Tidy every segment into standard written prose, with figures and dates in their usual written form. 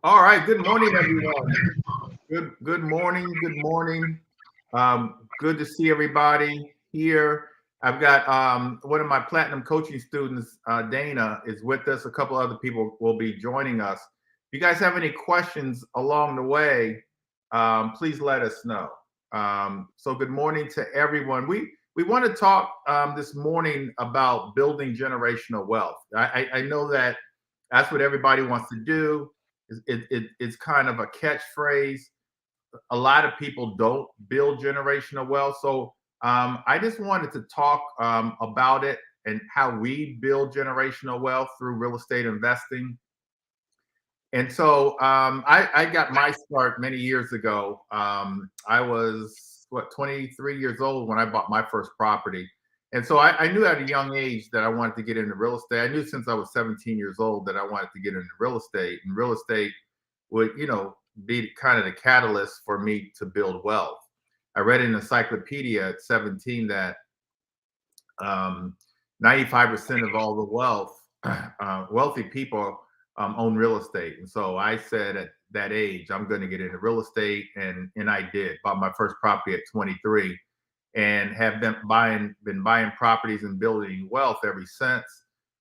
All right. Good morning, everyone. Good morning. Good morning. Good to see everybody here. I've got one of my platinum coaching students, Dana, is with us. A couple other people will be joining us. If you guys have any questions along the way, please let us know. So good morning to everyone. We want to talk this morning about building generational wealth. I know that that's what everybody wants to do. It's kind of a catchphrase. A lot of people don't build generational wealth. So I just wanted to talk about it and how we build generational wealth through real estate investing. And so I got my start many years ago. I was, 23 years old when I bought my first property. And so I knew at a young age that I wanted to get into real estate. I knew since I was 17 years old that I wanted to get into real estate. And real estate would, be kind of the catalyst for me to build wealth. I read in an encyclopedia at 17 that 95% of all the wealthy people own real estate. And so I said at that age, I'm going to get into real estate. And I did. Bought my first property at 23 and have been buying properties and building wealth ever since.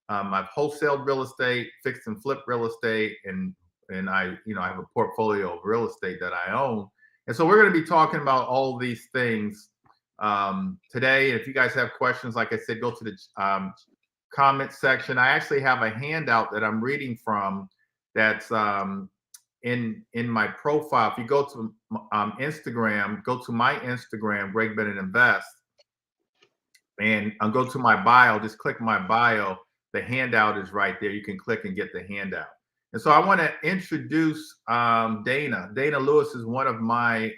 I've wholesaled real estate, fixed and flipped real estate, and I have a portfolio of real estate that I own. And so we're going to be talking about all these things today. If you guys have questions, like I said, go to the comment section. I actually have a handout that I'm reading from that's in my profile. If you go to Instagram, go to my Instagram, Greg Bennett Invest, and go to my bio. Just click my bio. The handout is right there. You can click and get the handout. And so I want to introduce Dana. Dana Lewis is one of my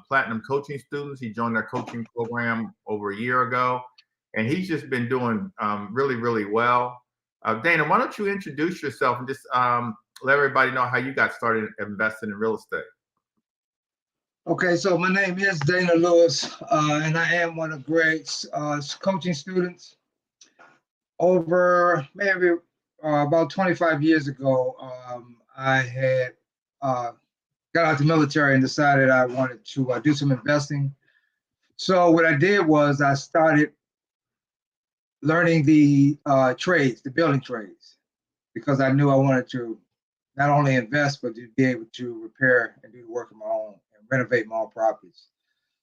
platinum coaching students. He joined our coaching program over a year ago, and he's just been doing really, really well. Dana, why don't you introduce yourself and just let everybody know how you got started investing in real estate? Okay, so my name is Dana Lewis, and I am one of Greg's coaching students. Over maybe about 25 years ago, I had got out the military and decided I wanted to do some investing. So what I did was I started learning the trades, the building trades, because I knew I wanted to not only invest, but to be able to repair and do the work of my own and renovate my own properties.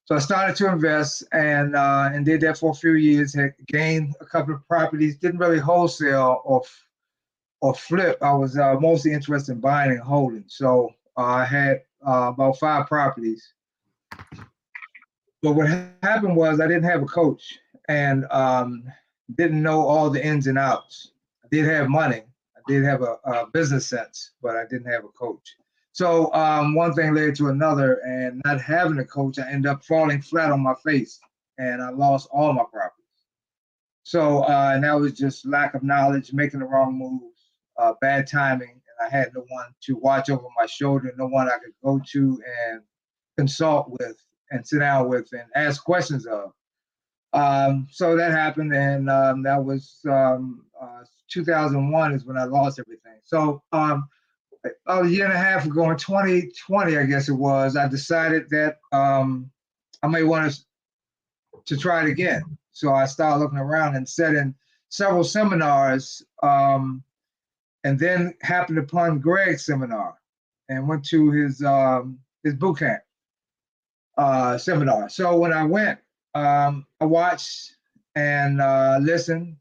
So I started to invest and did that for a few years. Had gained a couple of properties. Didn't really wholesale or flip. I was mostly interested in buying and holding. So I had about 5 properties. But what happened was I didn't have a coach and didn't know all the ins and outs. I did have money. I did have a business sense, but I didn't have a coach. So one thing led to another, and not having a coach, I ended up falling flat on my face, and I lost all my properties. So and that was just lack of knowledge, making the wrong moves, bad timing, and I had no one to watch over my shoulder, no one I could go to and consult with, and sit down with, and ask questions of. So that happened, and that was 2001 is when I lost everything. So about a year and a half ago in 2020, I guess it was, I decided that I may want to try it again. So I started looking around and sat in several seminars, and then happened upon Greg's seminar and went to his boot camp seminar. So when I went, I watched and listened,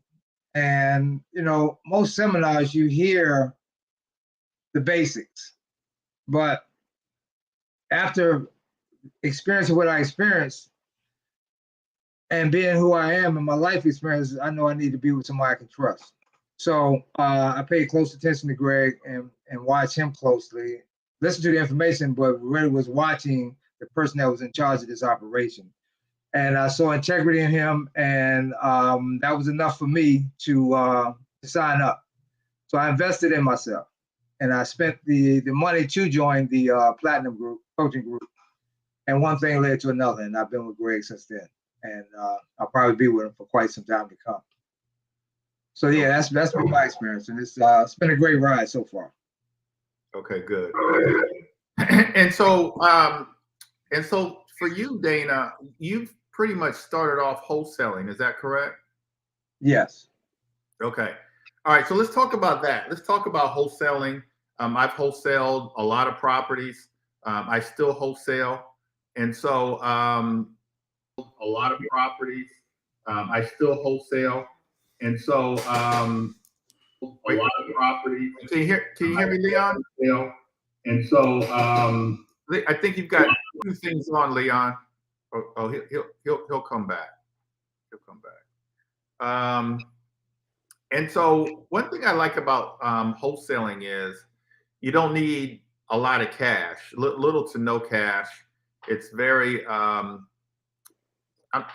and most seminars you hear the basics, but after experiencing what I experienced and being who I am and my life experience, I know I need to be with somebody I can trust. So I paid close attention to Greg and watched him closely, listened to the information, but really was watching the person that was in charge of this operation. And I saw integrity in him, and that was enough for me to sign up. So I invested in myself, and I spent the money to join the platinum group, coaching group. And one thing led to another, and I've been with Greg since then. And I'll probably be with him for quite some time to come. So yeah, that's been my experience, and it's been a great ride so far. Okay, good. And so, for you, Dana, you've pretty much started off wholesaling. Is that correct? Yes. Okay. All right. So let's talk about that. Let's talk about wholesaling. I've wholesaled a lot of properties. I still wholesale, and so a lot of properties. I still wholesale, and so a lot of properties. Can you hear me, Leon? And so I think you've got two things on, Leon. Oh, he'll come back. He'll come back. And so one thing I like about wholesaling is you don't need a lot of cash, little to no cash. It's very, I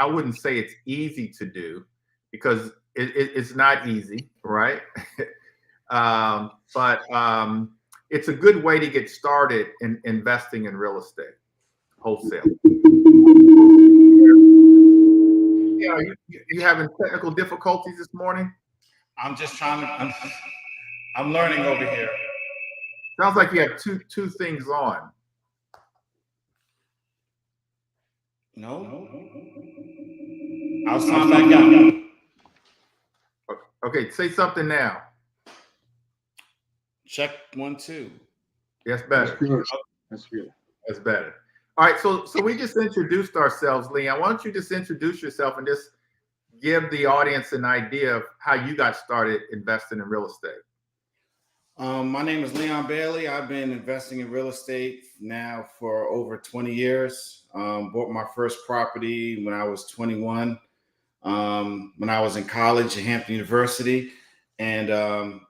wouldn't say it's easy to do because it's not easy, right? But it's a good way to get started in investing in real estate, wholesale. Yeah, you having technical difficulties this morning? I'm just trying to. I'm learning over here. Sounds like you have two things on. No. I'll sign back out. Okay, say something now. Check 1, 2. That's better. That's good. That's good. That's better. All right, so we just introduced ourselves, Leon. Why don't you just introduce yourself and just give the audience an idea of how you got started investing in real estate? My name is Leon Bailey. I've been investing in real estate now for over 20 years. Bought my first property when I was 21, when I was in college at Hampton University. And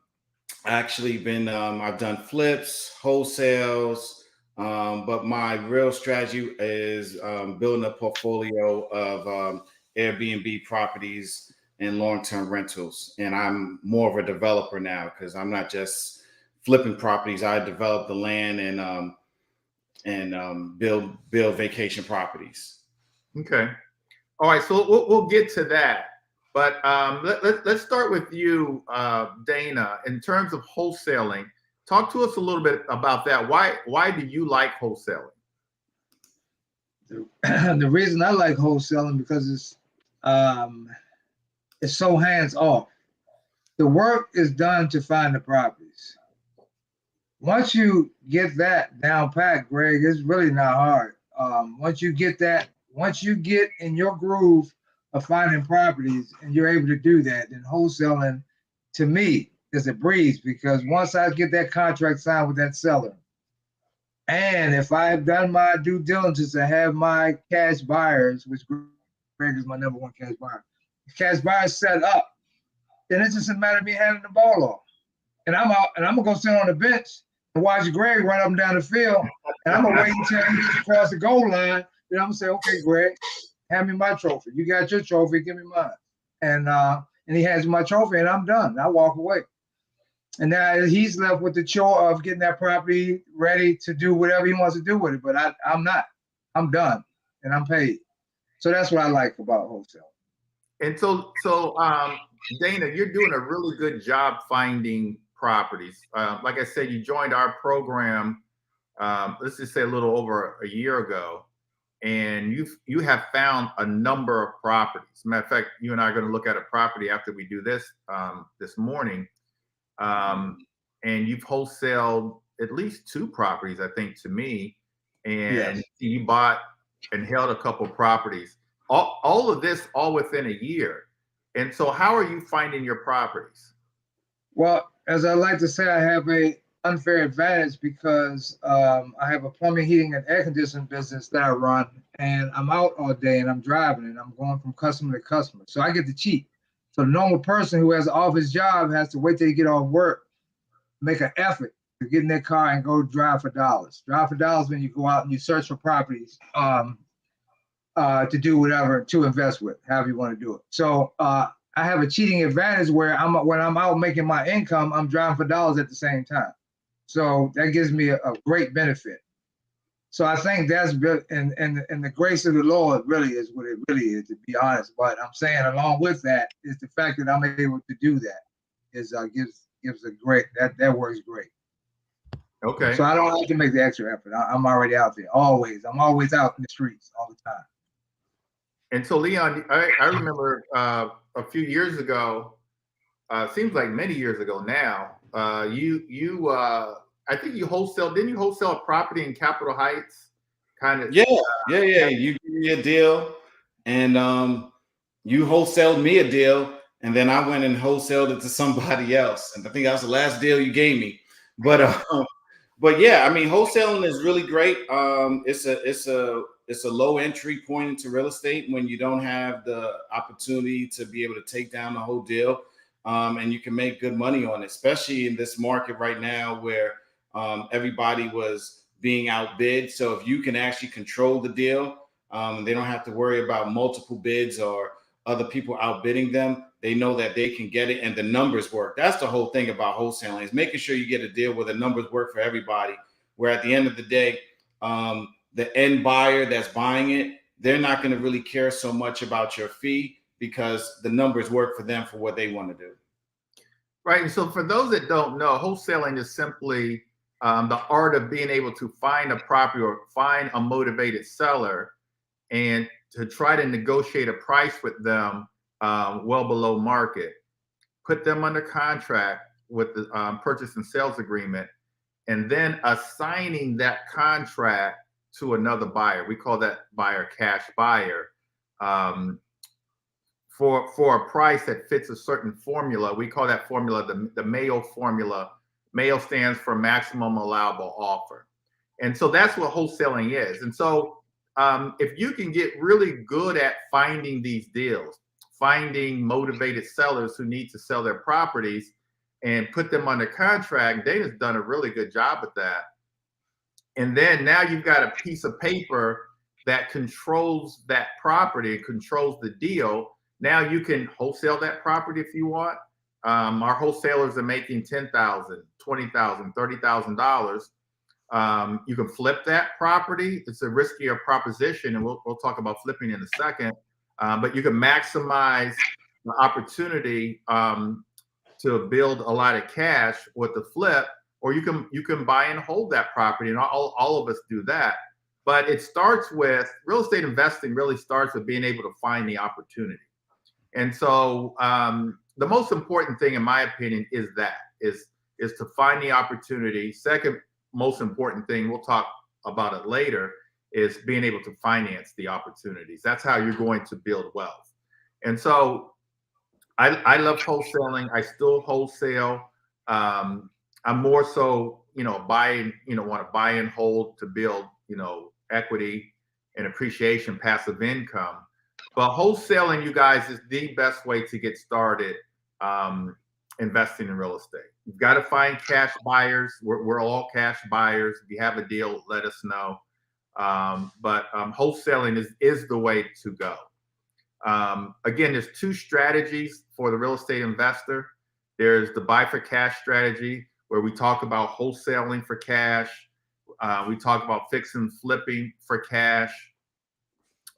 actually I've done flips, wholesales, but my real strategy is building a portfolio of Airbnb properties and long-term rentals. And I'm more of a developer now because I'm not just flipping properties. I develop the land and build vacation properties. Okay. All right, so we'll get to that. But let's start with you, Dana. In terms of wholesaling, talk to us a little bit about that. Why do you like wholesaling? The reason I like wholesaling because it's so hands off. The work is done to find the properties. Once you get that down pat, Greg, it's really not hard. Once you get in your groove of finding properties and you're able to do that, then wholesaling to me is a breeze because once I get that contract signed with that seller, and if I have done my due diligence and have my cash buyers, which Greg is my number one cash buyers set up, then it's just a matter of me handing the ball off. And I'm out and I'm gonna go sit on the bench and watch Greg run up and down the field. And I'm gonna wait until he gets across the goal line. Then I'm gonna say, okay, Greg, hand me my trophy. You got your trophy, give me mine. And he hands me my trophy and I'm done. I walk away. And now he's left with the chore of getting that property ready to do whatever he wants to do with it. But I'm not. I'm done and I'm paid. So that's what I like about wholesale. And so Dana, you're doing a really good job finding properties. Like I said, you joined our program, let's just say a little over a year ago, and you have found a number of properties. Matter of fact, you and I are going to look at a property after we do this this morning, and you've wholesaled at least 2 properties, I think, to me, and Yes. you bought and held a couple properties. All of this all within a year. And so how are you finding your properties? Well, as I like to say, I have a unfair advantage because I have a plumbing, heating, and air conditioning business that I run, and I'm out all day and I'm driving and I'm going from customer to customer. So I get to cheat. So the normal person who has an office job has to wait till you get off work, make an effort to get in their car and go drive for dollars. Drive for dollars when you go out and you search for properties to do whatever, to invest with, however you want to do it. So I have a cheating advantage where when I'm out making my income, I'm driving for dollars at the same time. So that gives me a great benefit. So I think that's and the grace of the Lord really is what it really is, to be honest. But I'm saying along with that is the fact that I'm able to do that is gives a great that works great. Okay. So I don't have to make the extra effort. I'm already out there. Always. I'm always out in the streets all the time. And so, Leon, I remember a few years ago, seems like many years ago now, I think you wholesale, didn't you wholesale a property in Capitol Heights? Kind of. Yeah, yeah. You give me a deal, and you wholesaled me a deal, and then I went and wholesaled it to somebody else. And I think that was the last deal you gave me. But but yeah, I mean, wholesaling is really great. It's a low entry point into real estate when you don't have the opportunity to be able to take down the whole deal, and you can make good money on it, especially in this market right now where everybody was being outbid. So if you can actually control the deal, they don't have to worry about multiple bids or other people outbidding them. They know that they can get it and the numbers work. That's the whole thing about wholesaling, is making sure you get a deal where the numbers work for everybody. Where at the end of the day, the end buyer that's buying it, they're not going to really care so much about your fee because the numbers work for them for what they want to do. Right. And so for those that don't know, wholesaling is simply the art of being able to find a property or find a motivated seller and to try to negotiate a price with them well below market, put them under contract with the purchase and sales agreement, and then assigning that contract to another buyer. We call that buyer cash buyer. For a price that fits a certain formula. We call that formula the Mayo formula. Mayo stands for maximum allowable offer. And so that's what wholesaling is. And so if you can get really good at finding these deals, finding motivated sellers who need to sell their properties and put them under contract, Dana's done a really good job with that. And then now you've got a piece of paper that controls that property, controls the deal. Now you can wholesale that property if you want. Our wholesalers are making $10,000, $20,000, $30,000. You can flip that property. It's a riskier proposition, and we'll talk about flipping in a second. But you can maximize the opportunity to build a lot of cash with the flip, or you can buy and hold that property, and all of us do that. But it starts with real estate investing. Really starts with being able to find the opportunity. And so the most important thing, in my opinion, is to find the opportunity. Second most important thing, we'll talk about it later, is being able to finance the opportunities. That's how you're going to build wealth. And so I love wholesaling. I still wholesale. I'm more so, buying, want to buy and hold to build, equity and appreciation, passive income. But wholesaling, you guys, is the best way to get started investing in real estate. You've got to find cash buyers. We're all cash buyers. If you have a deal, let us know. But wholesaling is the way to go. Again, there's two strategies for the real estate investor. There's the buy for cash strategy, where we talk about wholesaling for cash. We talk about fix and flipping for cash.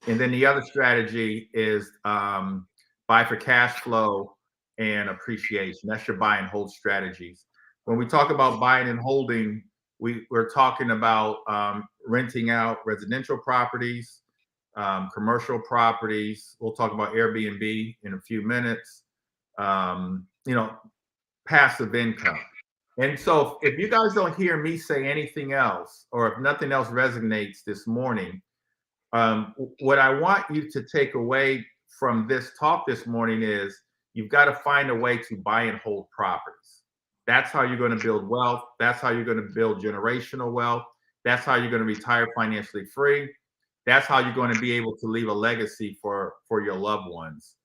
And then the other strategy is buy for cash flow and appreciation. That's your buy and hold strategies. When we talk about buying and holding, we're talking about renting out residential properties, commercial properties. We'll talk about Airbnb in a few minutes. Passive income. And so if you guys don't hear me say anything else, or if nothing else resonates this morning, what I want you to take away from this talk this morning is you've got to find a way to buy and hold properties. That's how you're going to build wealth. That's how you're going to build generational wealth. That's how you're going to retire financially free. That's how you're going to be able to leave a legacy for your loved ones,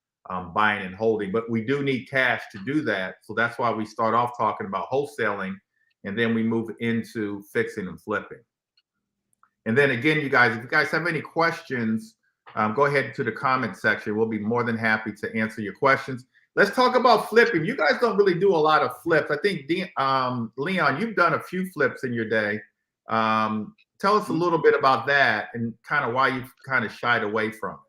buying and holding. But we do need cash to do that. So that's why we start off talking about wholesaling, and then we move into fixing and flipping. And then again, you guys, if you guys have any questions, go ahead to the comment section. We'll be more than happy to answer your questions. Let's talk about flipping. You guys don't really do a lot of flips. I think, Leon, you've done a few flips in your day. Tell us a little bit about that and kind of why you've kind of shied away from it.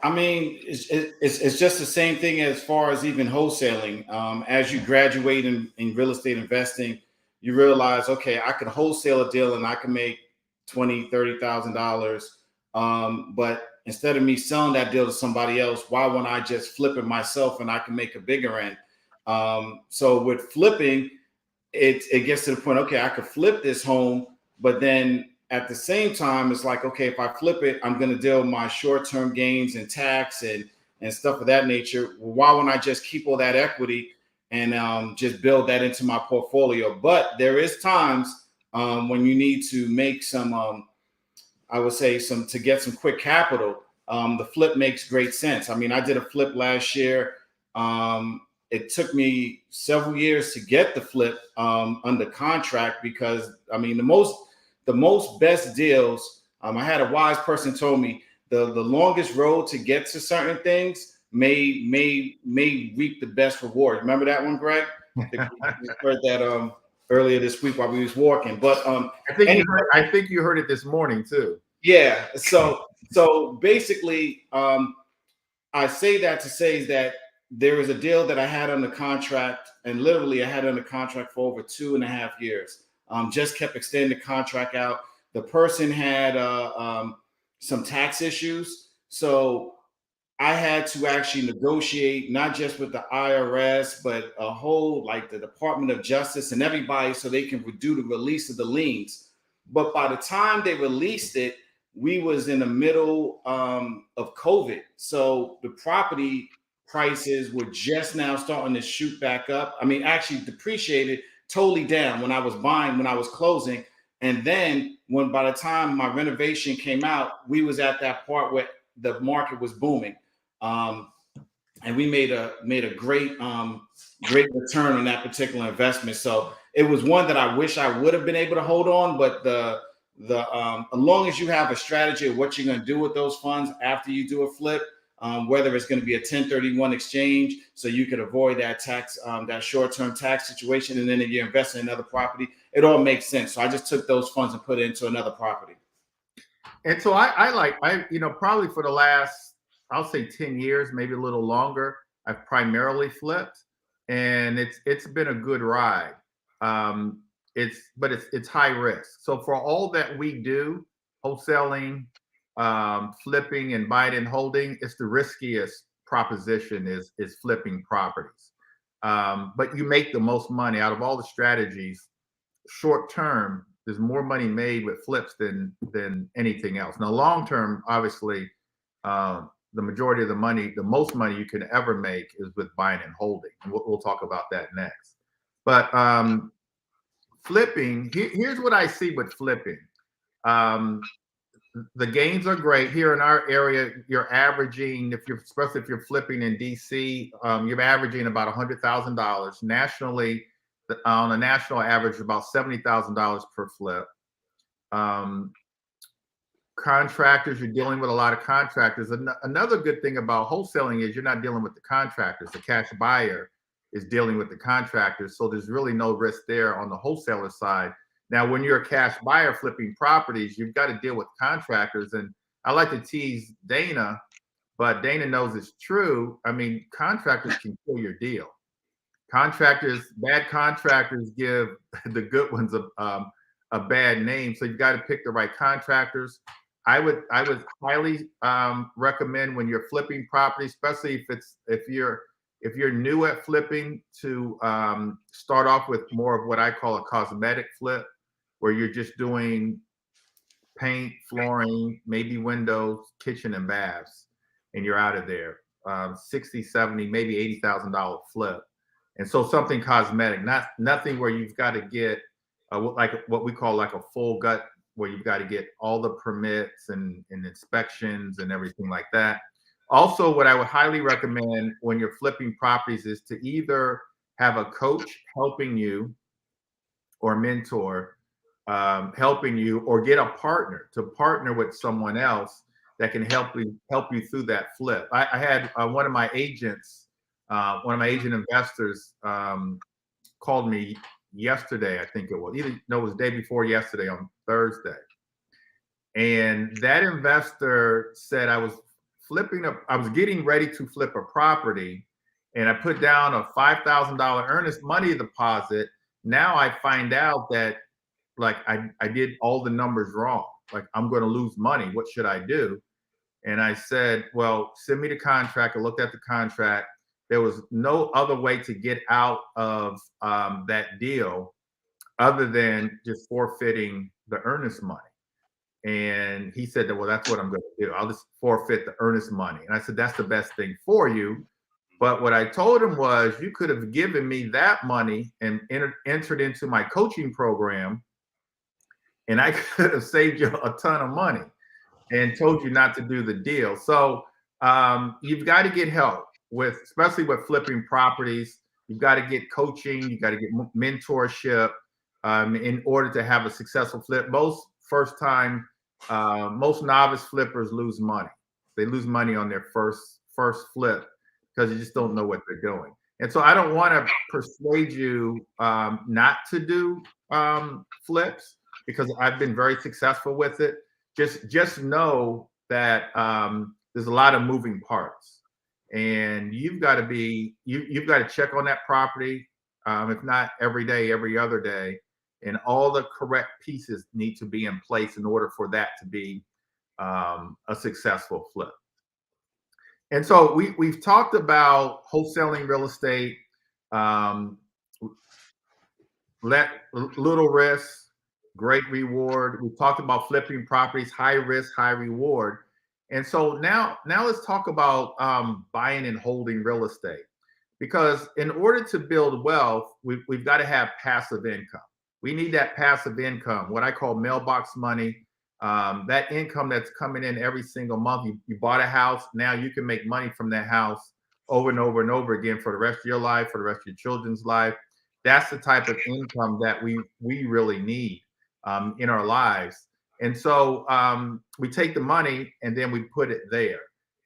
I mean, it's just the same thing as far as even wholesaling. As you graduate in real estate investing, you realize, okay, I could wholesale a deal and I can make $20,000, $30,000. But instead of me selling that deal to somebody else, why won't I just flip it myself and I can make a bigger end? So with flipping, it gets to the point, okay, I could flip this home, but then at the same time, it's like, okay, if I flip it, I'm going to deal with my short-term gains and tax and stuff of that nature. Well, why won't I just keep all that equity and just build that into my portfolio? But there is times when you need to make some, I would say to get some quick capital. The flip makes great sense. I mean, I did a flip last year. It took me several years to get the flip under contract because, I mean, the most best deals, I had a wise person told me the longest road to get to certain things may reap the best reward. Remember that one, Greg? We heard that earlier this week while we was walking. But I think you heard it this morning too. Yeah. So basically, I say that to say is that there was a deal that I had under contract, and literally I had under contract for over 2.5 years. Just kept extending the contract out. The person had some tax issues, so I had to actually negotiate not just with the IRS, but a whole like the Department of Justice and everybody so they can do the release of the liens. But by the time they released it, we was in the middle of COVID. So the property prices were just now starting to shoot back up. I mean, actually depreciated totally down when I was buying, when I was closing. And then by the time my renovation came out, we was at that part where the market was booming. And we made a great return on that particular investment. So it was one that I wish I would have been able to hold on, but as long as you have a strategy of what you're going to do with those funds after you do a flip, whether it's going to be a 1031 exchange, so you could avoid that tax, that short-term tax situation, and then if you invest in another property, it all makes sense. So I just took those funds and put it into another property. And so probably for the last, I'll say 10 years, maybe a little longer, I've primarily flipped, and it's been a good ride. It's high risk. So for all that we do, wholesaling, flipping and buying and holding, it's the riskiest proposition is flipping properties. But you make the most money out of all the strategies. Short term, there's more money made with flips than anything else. Now, long term, obviously, the majority of the money, the most money you can ever make is with buying and holding. And we'll talk about that next. But flipping, here's what I see with flipping. The gains are great here in our area. You're averaging, especially if you're flipping in DC, you're averaging about $100,000 nationally. On a national average, about $70,000 per flip. Contractors, you're dealing with a lot of contractors. Another good thing about wholesaling is you're not dealing with the contractors. The cash buyer is dealing with the contractors, so there's really no risk there on the wholesaler side. Now, when you're a cash buyer flipping properties, you've got to deal with contractors. And I like to tease Dana, but Dana knows it's true. I mean, contractors can kill your deal. Bad contractors give the good ones a bad name. So you've got to pick the right contractors. I would highly recommend when you're flipping property, especially if you're new at flipping, to start off with more of what I call a cosmetic flip, where you're just doing paint, flooring, maybe windows, kitchen and baths, and you're out of there. 60, 70, maybe $80,000 flip. And so something cosmetic, nothing where you've got to get like what we call like a full gut, where you've got to get all the permits and inspections and everything like that. Also, what I would highly recommend when you're flipping properties is to either have a coach helping you or a mentor helping you, or get a partner to partner with someone else that can help you through that flip. I had one of my agent investors called me yesterday, I think it was. It was the day before yesterday, on Thursday. And that investor said I was getting ready to flip a property, and I put down a $5,000 earnest money deposit, now I find out that like I did all the numbers wrong. Like I'm going to lose money. What should I do? And I said, well, send me the contract. I looked at the contract. There was no other way to get out of that deal other than just forfeiting the earnest money. And he said that, well, that's what I'm going to do. I'll just forfeit the earnest money. And I said, that's the best thing for you. But what I told him was, you could have given me that money and entered into my coaching program, and I could have saved you a ton of money and told you not to do the deal. So you've got to get help with, especially with flipping properties. You've got to get coaching. You got to get mentorship in order to have a successful flip. Most novice flippers lose money. They lose money on their first flip because you just don't know what they're doing. And so I don't want to persuade you not to do flips, because I've been very successful with it. Just know that there's a lot of moving parts, and you've got to check on that property, if not every day, every other day, and all the correct pieces need to be in place in order for that to be a successful flip. And so we've talked about wholesaling real estate, little risk, great reward. We've talked about flipping properties, high risk, high reward. And so now let's talk about buying and holding real estate. Because in order to build wealth, we've got to have passive income. We need that passive income, what I call mailbox money. That income that's coming in every single month. You bought a house, now you can make money from that house over and over and over again for the rest of your life, for the rest of your children's life. That's the type of income that we really need in our lives. And so we take the money and then we put it there.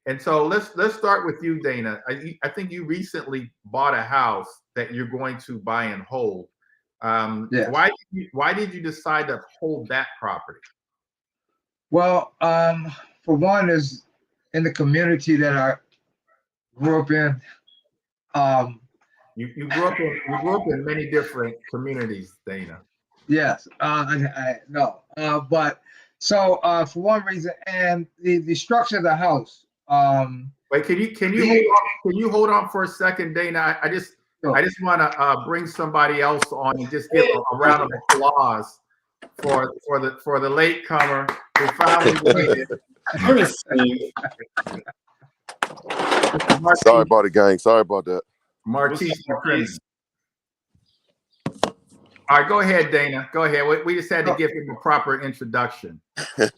And so let's start with you, Dana. I think you recently bought a house that you're going to buy and hold. Yes. Why did you decide to hold that property? Well, for one, is in the community that I grew up in. You grew up in many different communities, Dana. Yes, I know. But so for one reason, and the structure of the house. Wait, can you hold on for a second, Dana? I just want to bring somebody else on and just give a round of applause for the latecomer who finally made it. Sorry about it, gang. Sorry about that. Marquise. All right, go ahead, Dana. Go ahead. We just had to give him a proper introduction.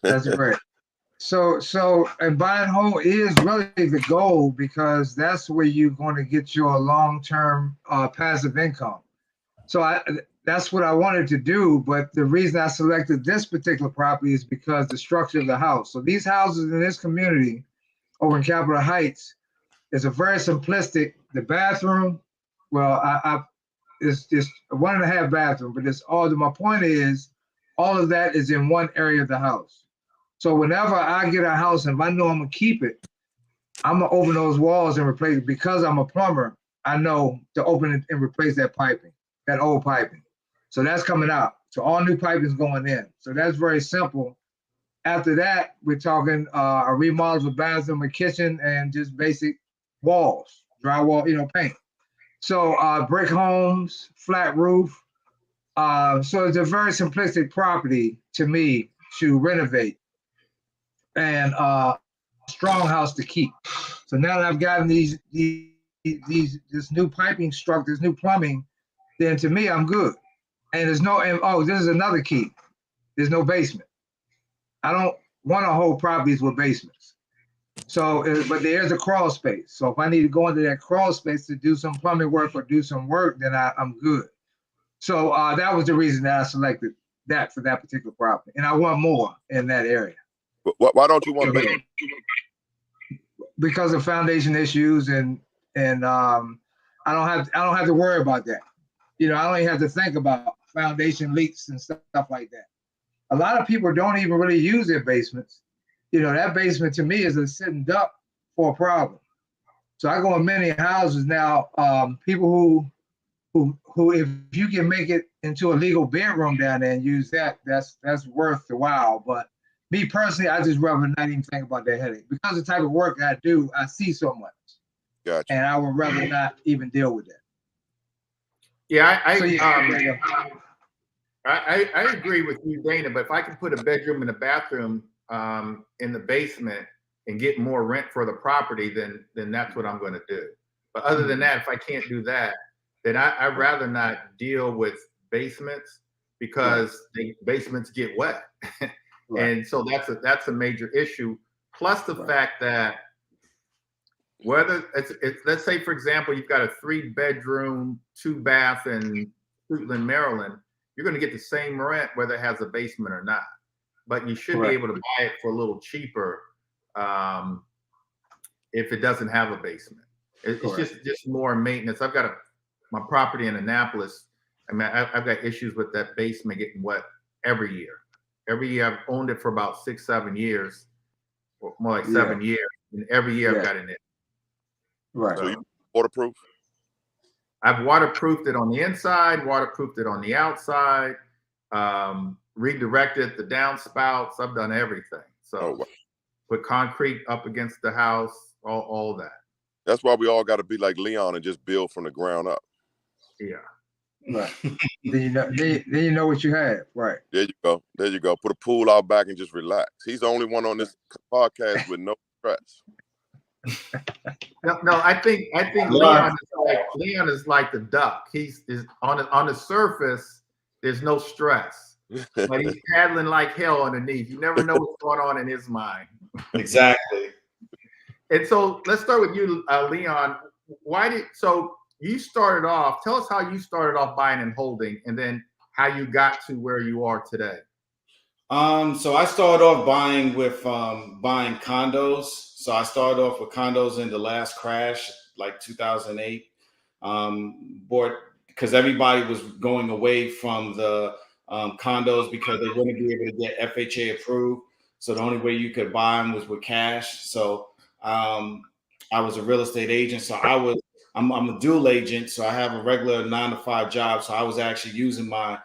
That's great. So and buy and hold is really the goal, because that's where you're going to get your long-term passive income. So that's what I wanted to do. But the reason I selected this particular property is because the structure of the house. So these houses in this community over in Capitol Heights is a very simplistic. The bathroom, well, it's just a 1.5 bathroom, but it's all. My point is, all of that is in one area of the house. So whenever I get a house, and if I know I'm gonna keep it, I'm gonna open those walls and replace it. Because I'm a plumber, I know to open it and replace that piping, that old piping. So that's coming out. So all new piping is going in. So that's very simple. After that, we're talking a remodel of a bathroom, a kitchen, and just basic walls, drywall, paint. So brick homes, flat roof. So it's a very simplistic property to me to renovate, and strong house to keep. So now that I've gotten this new piping structure, this new plumbing, then to me I'm good. And there's this is another key. There's no basement. I don't want to hold properties with basements. So, but there's a crawl space. So if I need to go into that crawl space to do some plumbing work or do some work, then I'm good. So that was the reason that I selected that for that particular property, and I want more in that area. Why don't you want basement? Because of foundation issues, and I don't have to worry about that. I don't even have to think about foundation leaks and stuff like that. A lot of people don't even really use their basements. That basement to me is a sitting duck for a problem. So I go in many houses now, people who who if you can make it into a legal bedroom down there and use that, that's worth the while. But me personally, I just rather not even think about that headache because the type of work I do, I see so much, Gotcha. and I would rather not even deal with that. Yeah, So yeah, I agree with you, Dana. But if I can put a bedroom and a bathroom in the basement and get more rent for the property, then that's what I'm going to do. But other than that, if I can't do that, then I'd rather not deal with basements because the basements get wet, and so that's a major issue. Plus the fact that whether it's let's say for example you've got a 3-bedroom, 2-bath in Fruitland, Maryland, you're going to get the same rent whether it has a basement or not. But you should be able to buy it for a little cheaper if it doesn't have a basement. It's just more maintenance. I've got my property in Annapolis. I mean, I've got issues with that basement getting wet every year. Every year I've owned it for about 6-7 years, or more like 7 years, and every year I've got an issue. right. So you waterproof? I've waterproofed it on the inside, waterproofed it on the outside, redirected the downspouts. I've done everything. So put concrete up against the house, all that. That's why we all got to be like Leon and just build from the ground up. Yeah. Right. then you know what you have. Right. There you go. There you go. Put a pool out back and just relax. He's the only one on this podcast with no stress. No, I think Leon is like the duck. He's on the surface. There's no stress, but he's paddling like hell underneath. You never know what's going on in his mind. Exactly. And so let's start with you, Leon. So you started off? Tell us how you started off buying and holding, and then how you got to where you are today. So I started off buying condos. So I started off with condos in the last crash, like 2008. Bought because everybody was going away from the condos because they wouldn't be able to get FHA approved. So the only way you could buy them was with cash. So I was a real estate agent. So I'm a dual agent. So I have a regular 9-to-5 job. So I was actually using my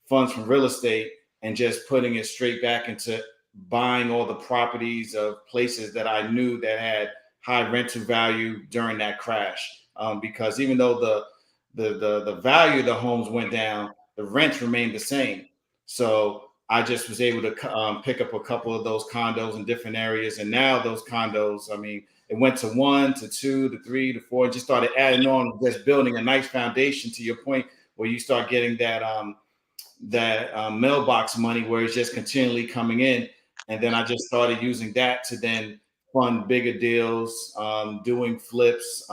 funds from real estate and just putting it straight back into buying all the properties of places that I knew that had high rental value during that crash. Because even though the value of the homes went down, the rents remained the same. So I just was able to pick up a couple of those condos in different areas. And now those condos, I mean, it went to 1 to 2 to 3 to 4, and just started adding on, just building a nice foundation to your point where you start getting that mailbox money where it's just continually coming in. And then I just started using that to then fund bigger deals, doing flips,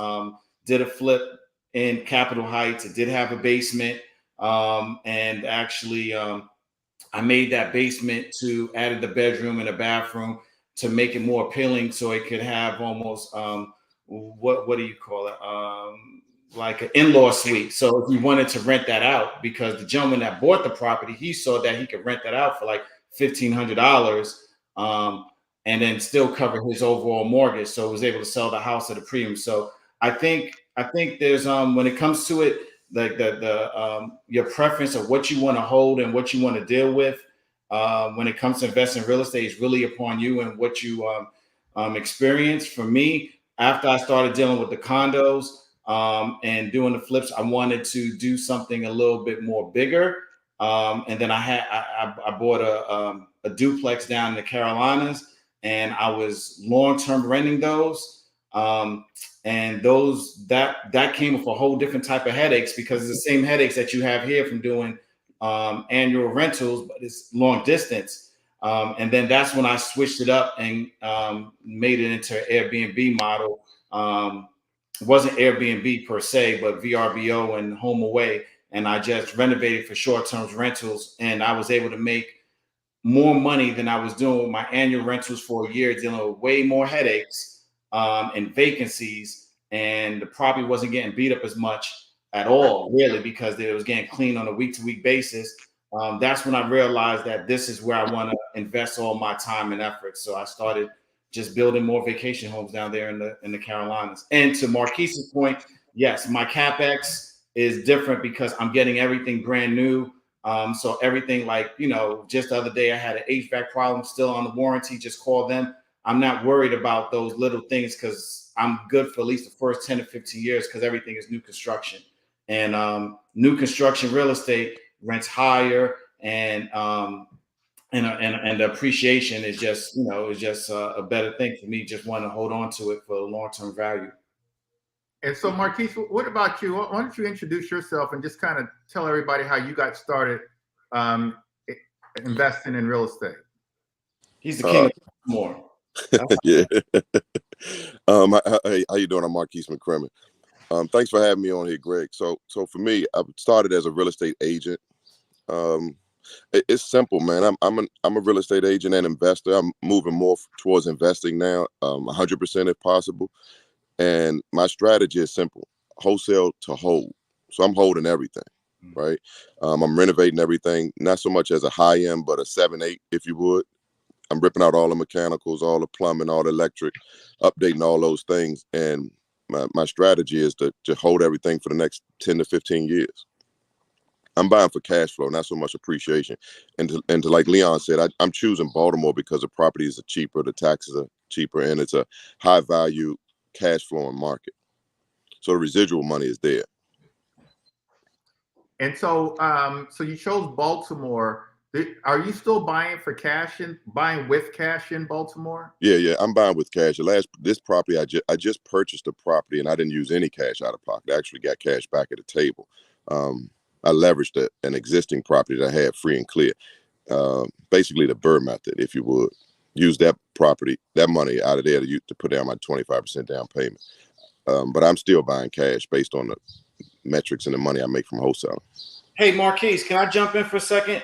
did a flip in Capitol Heights. It did have a basement. And actually I made that basement added the bedroom and a bathroom to make it more appealing. So it could have almost, what do you call it? Like an in-law suite. So if you wanted to rent that out, because the gentleman that bought the property, he saw that he could rent that out for like $1,500, and then still cover his overall mortgage. So was able to sell the house at a premium. So I think there's when it comes to it, like your preference of what you want to hold and what you want to deal with when it comes to investing in real estate is really upon you and what you experience. For me, after I started dealing with the condos and doing the flips, I wanted to do something a little bit more bigger. And then I bought a duplex down in the Carolinas, and I was long-term renting those. And that came with a whole different type of headaches, because it's the same headaches that you have here from doing annual rentals, but it's long distance. And then that's when I switched it up and made it into an Airbnb model. It wasn't Airbnb per se, but VRBO and home away. And I just renovated for short-term rentals, and I was able to make more money than I was doing with my annual rentals for a year, dealing with way more headaches and vacancies, and the property wasn't getting beat up as much at all, really, because it was getting cleaned on a week-to-week basis. That's when I realized that this is where I want to invest all my time and effort. So I started just building more vacation homes down there in the Carolinas. And to Marquise's point, yes, my CapEx is different because I'm getting everything brand new. So everything, like, you know, just the other day I had an HVAC problem still on the warranty, just call them. I'm not worried about those little things because I'm good for at least the first 10 to 15 years because everything is new construction. And new construction real estate rents higher, and the appreciation is just, you know, is just a better thing for me. Just want to hold on to it for long-term value. And so, Marquise, what about you? Why don't you introduce yourself and just kind of tell everybody how you got started um, investing in real estate? He's the king of more. Yeah. How you doing? I'm Marquise McCrimmon. Thanks for having me on here, Greg. So for me, I started as a real estate agent. It's simple, man. I'm a real estate agent and investor. I'm moving more towards investing now, 100% if possible. And my strategy is simple: wholesale to hold. So I'm holding everything, right? I'm renovating everything, not so much as a high end, but a 7-8, if you would. I'm ripping out all the mechanicals, all the plumbing, all the electric, updating all those things. And my strategy is to hold everything for the next 10 to 15 years. I'm buying for cash flow, not so much appreciation. And to like Leon said, I'm choosing Baltimore because the properties are cheaper, the taxes are cheaper, and it's a high value cash flowing market. So the residual money is there. And so, so you chose Baltimore. Are you still buying for cash and buying with cash in Baltimore? Yeah, I'm buying with cash. This property, I just purchased a property and I didn't use any cash out of pocket. I actually got cash back at the table. I leveraged an existing property that I had free and clear. Basically the Burr method, if you would. Use that money out of there to put down my 25% down payment. But I'm still buying cash based on the metrics and the money I make from wholesaling. Hey, Marquise, can I jump in for a second?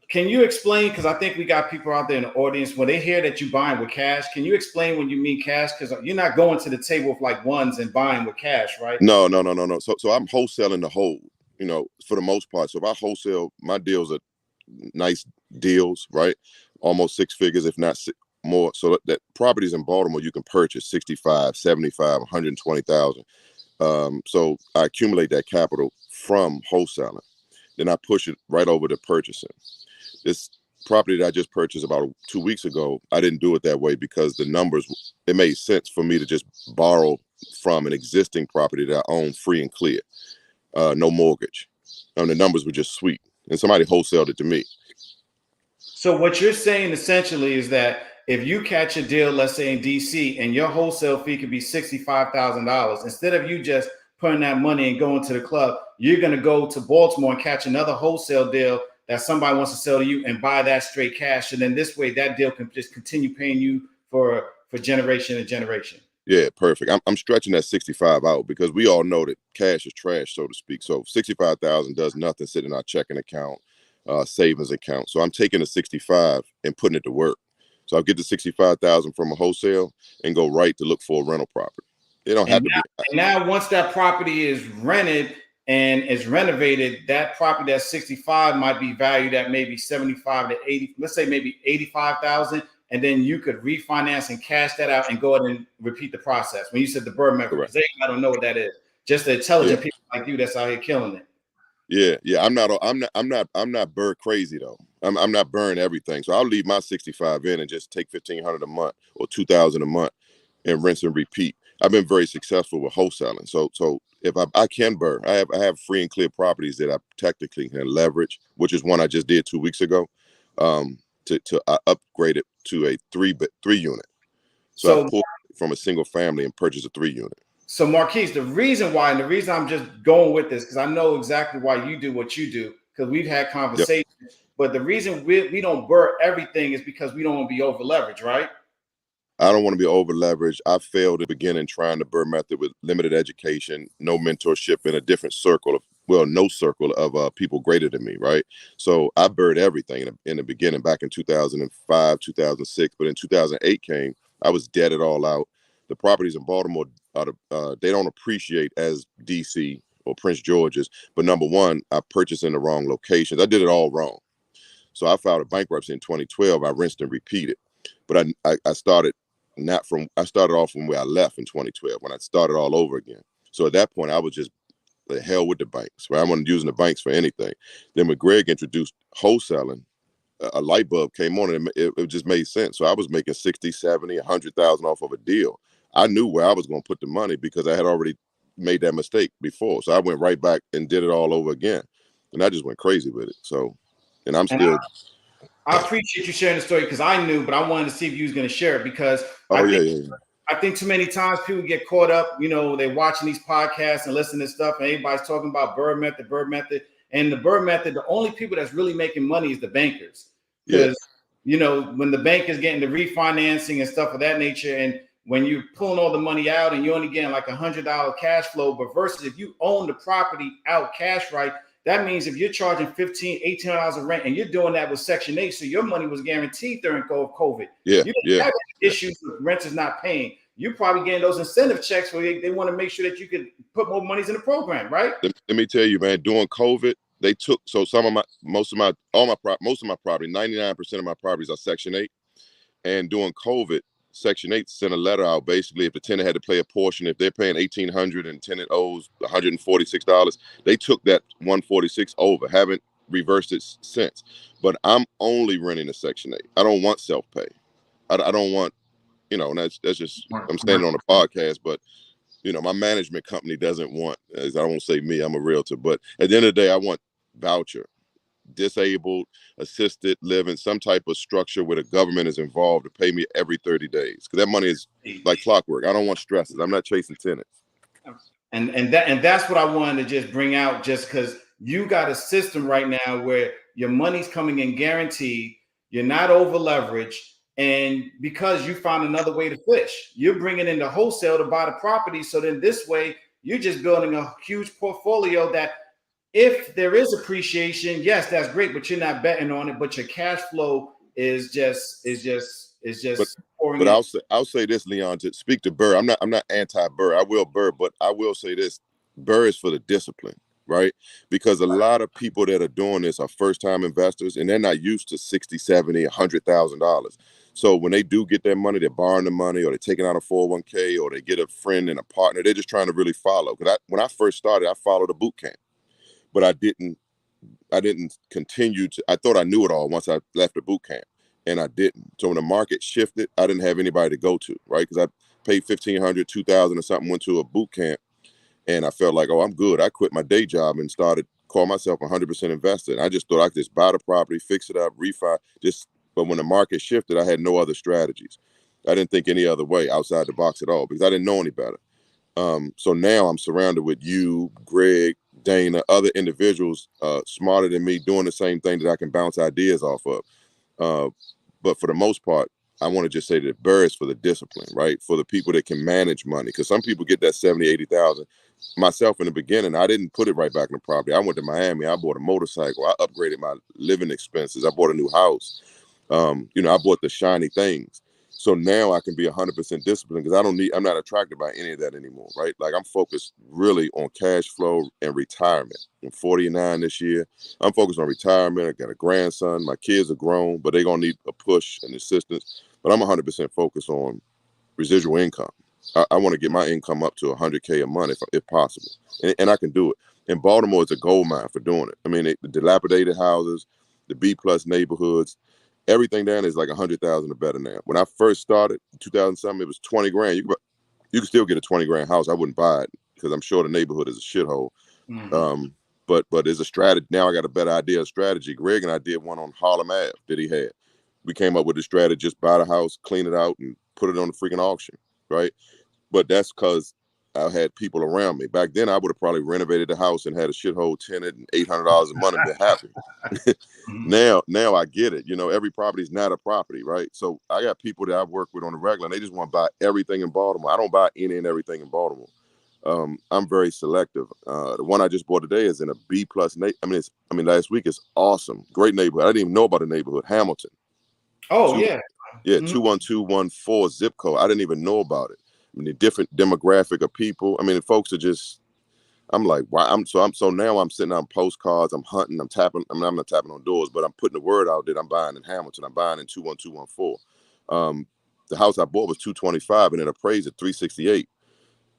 Can you explain, because I think we got people out there in the audience, when they hear that you're buying with cash, can you explain when you mean cash? Because you're not going to the table with like ones and buying with cash, right? No. So I'm wholesaling the whole, you know, for the most part. So if I wholesale, my deals are nice deals, right? Almost 6 figures, if not more. So that properties in Baltimore you can purchase 65, 75, 120,000. So I accumulate that capital from wholesaling. Then I push it right over to purchasing. This property that I just purchased about 2 weeks ago, I didn't do it that way because the numbers, it made sense for me to just borrow from an existing property that I own free and clear, no mortgage. And the numbers were just sweet. And somebody wholesaled it to me. So what you're saying essentially is that if you catch a deal, let's say in DC, and your wholesale fee could be $65,000, instead of you just putting that money and going to the club, you're going to go to Baltimore and catch another wholesale deal that somebody wants to sell to you and buy that straight cash. And then this way that deal can just continue paying you for generation to generation. Yeah, perfect. I'm stretching that 65 out because we all know that cash is trash, so to speak. So 65,000 does nothing sitting in our checking account, savings account. So I'm taking the 65 and putting it to work. So I'll get the 65,000 from a wholesale and go right to look for a rental property. It don't have to be. And now once that property is rented and is renovated, that property that's 65 might be valued at maybe 75 to 80, let's say maybe 85,000. And then you could refinance and cash that out and go ahead and repeat the process. When you said the Burr method, because I don't know what that is. Just the intelligent people like you that's out here killing it. Yeah. I'm not Burr crazy though. I'm not burning everything. So I'll leave my 65 in and just take 1,500 a month or 2,000 a month and rinse and repeat. I've been very successful with wholesaling. So if I can Burr, I have free and clear properties that I technically can leverage, which is one I just did 2 weeks ago. To upgrade it to a three unit. So I pulled from a single family and purchased a 3 unit. So Marquise, the reason I'm just going with this, because I know exactly why you do what you do, because we've had conversations. Yep. But the reason we don't Burr everything is because we don't want to be over leveraged, right? I don't want to be over leveraged. I failed at the beginning trying the Burr method with limited education, no mentorship, in a different circle of, no circle of people greater than me, right? So I Burred everything in the beginning, back in 2005, 2006. But in 2008 came, I was dead it all out. The properties in Baltimore, they don't appreciate as DC or Prince George's. But number one, I purchased in the wrong locations. I did it all wrong. So I filed a bankruptcy in 2012. I rinsed and repeated. But I started off from where I left in 2012 when I started all over again. So at that point, I was just the hell with the banks, right? I wasn't using the banks for anything. Then when Greg introduced wholesaling, a light bulb came on, and it just made sense. So I was making 60, 70, 100,000 off of a deal. I knew where I was going to put the money because I had already made that mistake before. So I went right back and did it all over again. And I just went crazy with it. So, and I'm still. I appreciate you sharing the story because I knew, but I wanted to see if you was going to share it because Oh, yeah. I think too many times people get caught up, they're watching these podcasts and listening to stuff, and everybody's talking about Bird method. And the Bird method, the only people that's really making money is the bankers. Because, when the bank is getting the refinancing and stuff of that nature, and when you're pulling all the money out and you're only getting like $100 cash flow, but versus if you own the property out cash, right? That means if you're charging $15, $18 of rent and you're doing that with Section 8, so your money was guaranteed during COVID. You didn't have issues with renters not paying. You're probably getting those incentive checks where they want to make sure that you could put more monies in the program, right? Let me tell you, man, during COVID, they took, so most of my property, 99% of my properties are Section 8. And during COVID, Section 8 sent a letter out. Basically, if the tenant had to pay a portion, if they're paying $1,800 and tenant owes $146, they took that $146 over. Haven't reversed it since. But I'm only renting a Section 8. I don't want self-pay. I don't want, and that's just, I'm standing on a podcast, but my management company doesn't want, as I won't say me, I'm a realtor, but at the end of the day, I want voucher, disabled, assisted living, some type of structure where the government is involved to pay me every 30 days. Because that money is like clockwork. I don't want stresses. I'm not chasing tenants. And that's what I wanted to just bring out, just because you got a system right now where your money's coming in guaranteed, you're not over leveraged, and because you found another way to fish, you're bringing in the wholesale to buy the property. So then this way, you're just building a huge portfolio that if there is appreciation, yes, that's great, but you're not betting on it. But your cash flow is just pouring But in. I'll say this, Leon, to speak to Burr. I'm not anti-Burr. I will Burr, but I will say this: Burr is for the discipline, right? Because a lot of people that are doing this are first-time investors, and they're not used to 60, 70, $100,000. So when they do get that money, they're borrowing the money, or they're taking out a 401k, or they get a friend and a partner. They're just trying to really follow. Because when I first started, I followed a boot camp, but I didn't continue to. I thought I knew it all once I left the boot camp, and I didn't. So when the market shifted, I didn't have anybody to go to, right? Because I paid $1,500, $2,000 or something, went to a boot camp, and I felt like, oh, I'm good. I quit my day job and started call myself 100% investor. And I just thought I could just buy the property, fix it up, refi. But when the market shifted, I had no other strategies. I didn't think any other way outside the box at all because I didn't know any better. So now I'm surrounded with you, Greg, Dana, other individuals smarter than me doing the same thing that I can bounce ideas off of. But for the most part, I want to just say that Burr is for the discipline, right? For the people that can manage money. Because some people get that 70, 80,000. Myself in the beginning, I didn't put it right back in the property. I went to Miami. I bought a motorcycle. I upgraded my living expenses. I bought a new house. I bought the shiny things. So now I can be 100% disciplined because I'm not attracted by any of that anymore, right? Like I'm focused really on cash flow and retirement. I'm 49 this year. I'm focused on retirement. I got a grandson. My kids are grown, but they're going to need a push and assistance. But I'm 100% focused on residual income. I want to get my income up to 100K a month if possible. And I can do it. And Baltimore is a gold mine for doing it. I mean, the dilapidated houses, the B+ neighborhoods, everything down is like 100,000 or better now. When I first started, 2000 something, it was 20 grand. You can still get a 20 grand house. I wouldn't buy it because I'm sure the neighborhood is a shithole. Mm-hmm. But there's a strategy. Now I got a better idea of strategy. Greg and I did one on Harlem Ave that he had. We came up with a strategy: just buy the house, clean it out, and put it on the freaking auction, right? But that's because I had people around me. Back then, I would have probably renovated the house and had a shithole tenant and $800 a month and been happy. Now I get it. Every property is not a property, right? So I got people that I've worked with on the regular, and they just want to buy everything in Baltimore. I don't buy any and everything in Baltimore. I'm very selective. The one I just bought today is in a B+. Last week is awesome. Great neighborhood. I didn't even know about the neighborhood. Hamilton. Oh, yeah. Yeah, 21214 zip code. I didn't even know about it. The different demographic of people. Folks are just. I'm like, wow. So now I'm sitting on postcards. I'm hunting. I'm tapping. I'm not tapping on doors, but I'm putting the word out that I'm buying in Hamilton. I'm buying in 21214. The house I bought was 225, and it appraised at 368,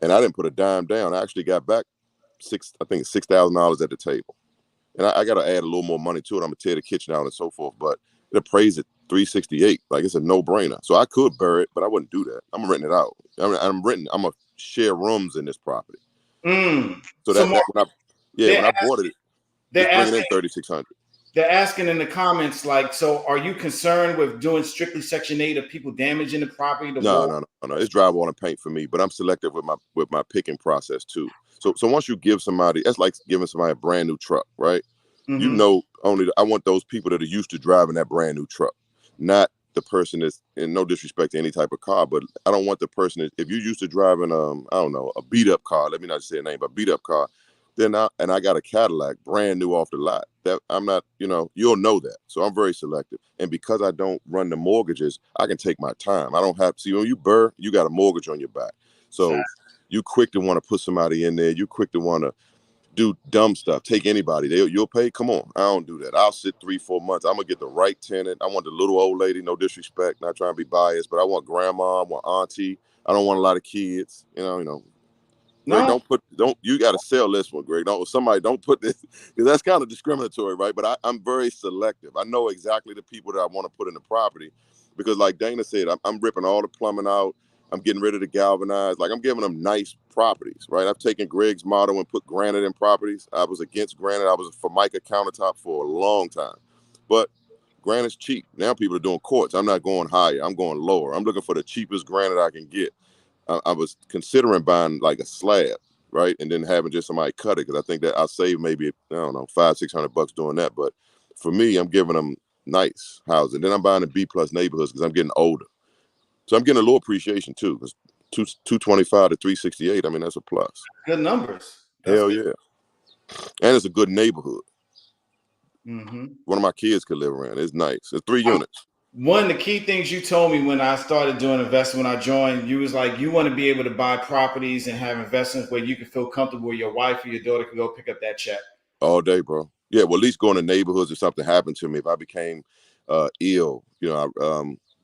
and I didn't put a dime down. I actually got back I think it's $6,000 at the table. And I got to add a little more money to it. I'm gonna tear the kitchen out and so forth, but it appraised at 368. Like, it's a no brainer. So I could bury it, but I wouldn't do that. I'm renting it out. I'm gonna share rooms in this property. So So that Mark, when I bought it, they're it's bringing asking, in 3,600. they're asking in the comments, like, so are you concerned with doing strictly Section 8 of people damaging the property? No. It's drywall and paint for me, but I'm selective with my picking process too. So once you give somebody, that's like giving somebody a brand new truck, right? You know, I want those people that are used to driving that brand new truck, not the person that's, and no disrespect to any type of car, but I don't want the person that, if you're used to driving, I don't know, a beat up car, let me not say a name, but a beat up car, then I got a Cadillac brand new off the lot, that I'm not, you'll know that. So I'm very selective. And because I don't run the mortgages, I can take my time. I don't have to see, when you burr, you got a mortgage on your back. So you quick to want to put somebody in there. You quick to want to do dumb stuff. Take anybody. You'll pay. Come on. I don't do that. I'll sit 3-4 months. I'm gonna get the right tenant. I want the little old lady. No disrespect. Not trying to be biased, but I want grandma. I want auntie. I don't want a lot of kids. Greg, you got to sell this one, Greg. Don't put this, because that's kind of discriminatory, right? But I'm very selective. I know exactly the people that I want to put in the property, because like Dana said, I'm ripping all the plumbing out. I'm getting rid of the galvanized. Like, I'm giving them nice properties, right? I've taken Greg's model and put granite in properties. I was against granite. I was a Formica countertop for a long time, but granite's cheap. Now people are doing quartz. I'm not going higher. I'm going lower. I'm looking for the cheapest granite I can get. I was considering buying like a slab, right? And then having just somebody cut it, because I think that I'll save maybe, I don't know, $500-600 doing that. But for me, I'm giving them nice houses. Then I'm buying the B+ neighborhoods because I'm getting older. So I'm getting a little appreciation too. Because 225 to 368, I mean, that's a plus. Good numbers. Hell yeah. And it's a good neighborhood. One of my kids could live around. It's nice. It's 3 units. One of the key things you told me when I started doing investing, when I joined, you was like, you want to be able to buy properties and have investments where you can feel comfortable where your wife or your daughter can go pick up that check. All day, bro. Yeah, well, at least going to neighborhoods if something happened to me. If I became ill,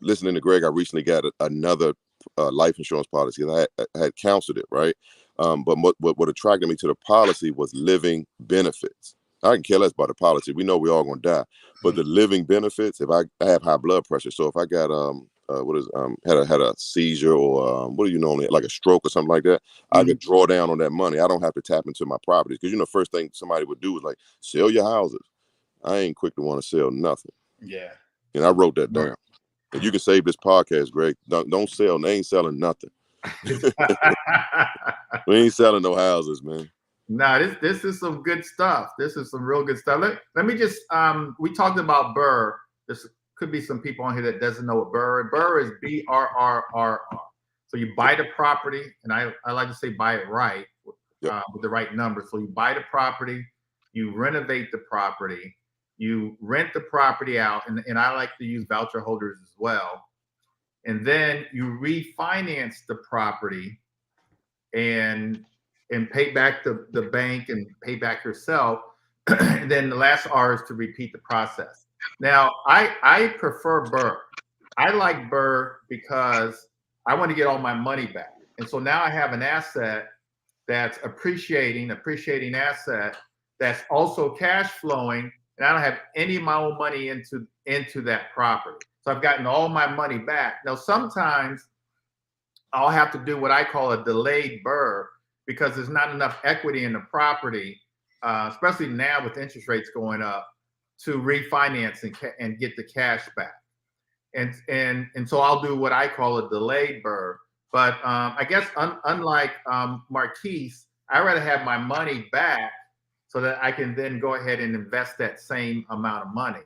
listening to Greg, I recently got another life insurance policy, and I had counseled it, right? But what attracted me to the policy was living benefits. I can care less about the policy. We know we're all gonna die, but the living benefits. If I have high blood pressure, so if I got had a seizure, or what do you normally, like a stroke or something like that, I could draw down on that money. I don't have to tap into my properties, because first thing somebody would do is like, sell your houses. I ain't quick to want to sell nothing. Yeah. And I wrote that down. And you can save this podcast, Greg. Don't sell. They ain't selling nothing. We ain't selling no houses, man. No, this is some good stuff. This is some real good stuff. Let me just we talked about BRRRR. There's could be some people on here that doesn't know what BRRRR. BRRRR is BRRRR. So you buy the property, and I like to say buy it right, with the right number. So you buy the property, you renovate the property, you rent the property out, and I like to use voucher holders as well. And then you refinance the property and pay back the bank and pay back yourself. And then the last R is to repeat the process. Now, I prefer BRRRR. I like BRRRR because I want to get all my money back. And so now I have an asset that's appreciating asset that's also cash flowing, and I don't have any of my own money into that property. So I've gotten all my money back. Now, sometimes I'll have to do what I call a delayed BRRRR, because there's not enough equity in the property, especially now with interest rates going up, to refinance and get the cash back. And so I'll do what I call a delayed BRRRR. But I guess unlike Marquise, I'd rather have my money back so that I can then go ahead and invest that same amount of money.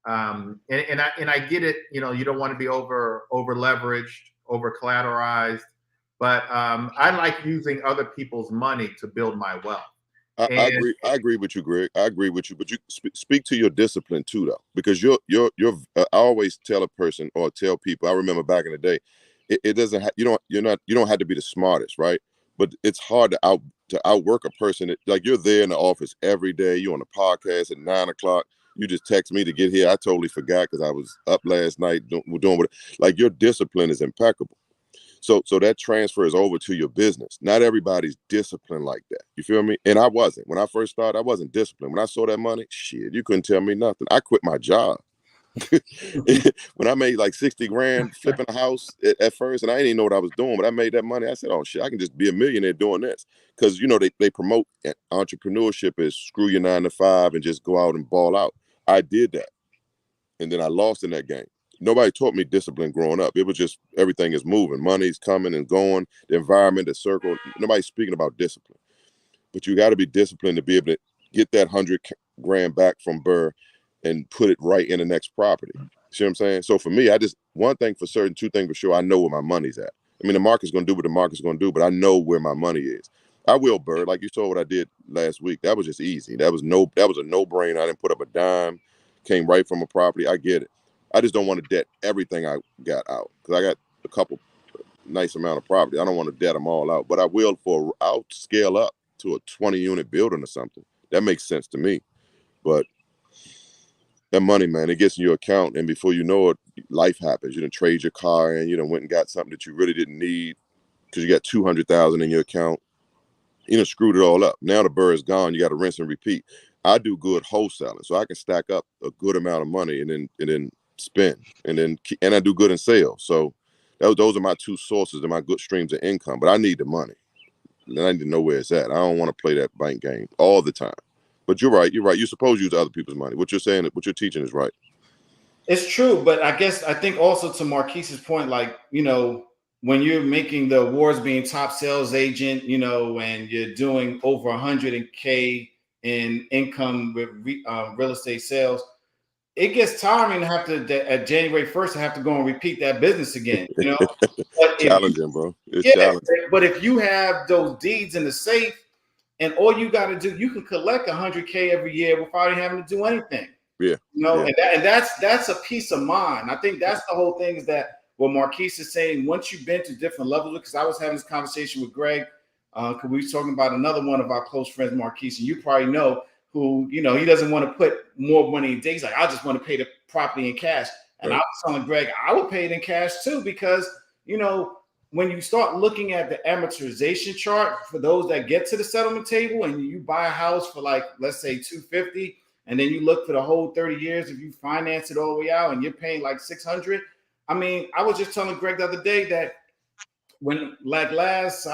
And I get it. You don't want to be over leveraged, over collateralized, but I like using other people's money to build my wealth. I agree with you, Greg. I agree with you, but you speak to your discipline too, though, because I always tell a person or tell people. I remember back in the day, it doesn't. You don't have to be the smartest, right? But it's hard to outwork a person like you're there in the office every day. You're on the podcast at 9 o'clock. You just text me to get here. I totally forgot because I was up last night doing what. Like, your discipline is impeccable. So that transfers over to your business. Not everybody's disciplined like that. You feel me? And I wasn't. When I first started, I wasn't disciplined. When I saw that money, shit, you couldn't tell me nothing. I quit my job. When I made like 60 grand flipping a house at first, and I didn't even know what I was doing, but I made that money. I said, oh shit, I can just be a millionaire doing this. Because they promote entrepreneurship as screw your 9 to 5 and just go out and ball out. I did that. And then I lost in that game. Nobody taught me discipline growing up. It was just everything is moving. Money's coming and going, the environment, the circle. Nobody's speaking about discipline. But you got to be disciplined to be able to get that 100 grand back from Burr and put it right in the next property. See what I'm saying? So for me, one thing for certain, two things for sure, I know where my money's at. I mean, the market's going to do what the market's going to do, but I know where my money is. I will, Burr. Like you saw what I did last week. That was just easy. That was a no-brainer. I didn't put up a dime. Came right from a property. I get it. I just don't want to debt everything I got out, because I got a couple nice amount of property. I don't want to debt them all out, but I will I'll scale up to a 20-unit building or something. That makes sense to me. But that money, man, it gets in your account, and before you know it, life happens. You done trade your car and you done went and got something that you really didn't need because you got $200,000 in your account. You done screwed it all up. Now the Burr is gone. You got to rinse and repeat. I do good wholesaling, so I can stack up a good amount of money and then spend, and I do good in sales. So those are my two sources and my good streams of income. But I need the money, and I need to know where it's at. I don't want to play that bank game all the time. But you're right. You're supposed to use other people's money. What you're saying, what you're teaching is right. It's true, but I think also to Marquise's point, like, when you're making the awards, being top sales agent, and you're doing over 100K in income with real estate sales, it gets tiring to have to, at January 1st, to have to go and repeat that business again. But challenging, bro. It's challenging. But if you have those deeds in the safe, and all you got to do, you can collect 100K every year without having to do anything. Yeah. And that's a peace of mind. I think that's the whole thing, is that what Marquise is saying, once you've been to different levels, because I was having this conversation with Greg, because we were talking about another one of our close friends, Marquise, and you probably know, who, he doesn't want to put more money in days. Like, I just want to pay the property in cash. And right. I was telling Greg, I would pay it in cash too, because, when you start looking at the amortization chart for those that get to the settlement table, and you buy a house for, like, let's say $250, and then you look for the whole 30 years, if you finance it all the way out and you're paying like $600. I mean, I was just telling Greg the other day that when, like, last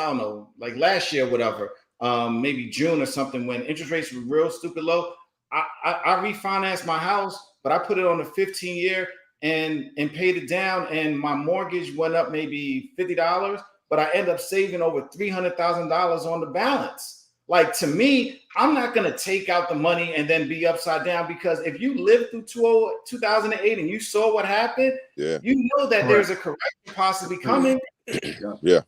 year, whatever, maybe June or something, when interest rates were real stupid low, I refinanced my house, but I put it on a 15-year and paid it down, and my mortgage went up maybe $50, but I ended up saving over $300,000 on the balance. Like, to me, I'm not going to take out the money and then be upside down, because if you lived through 2008 and you saw what happened, yeah, you know that there's a correction possibly coming. Yeah.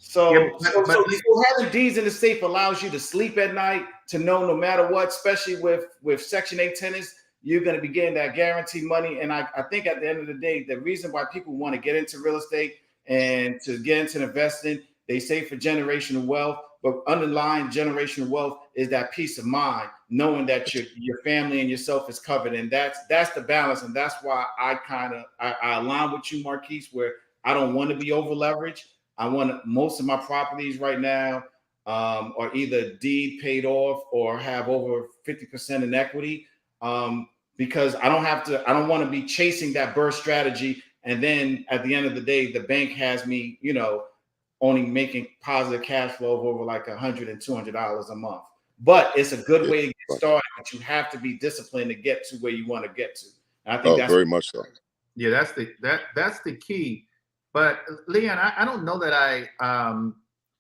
So having deeds in the safe allows you to sleep at night, to know no matter what, especially with Section 8 tenants, you're going to be getting that guaranteed money. And I think at the end of the day, the reason why people want to get into real estate and to get into investing, they say for generational wealth, but underlying generational wealth is that peace of mind, knowing that your family and yourself is covered. And that's the balance. And that's why I align with you, Marquise, where I don't want to be over leveraged. I want most of my properties right now are either deed paid off or have over 50% in equity, because I don't want to be chasing that burst strategy. And then at the end of the day, the bank has me, only making positive cash flow of over like $100 and $200 a month. But it's a good way to get started, but you have to be disciplined to get to where you want to get to. And I think that's very much so. Yeah, that's the key. But Leon, I don't know that I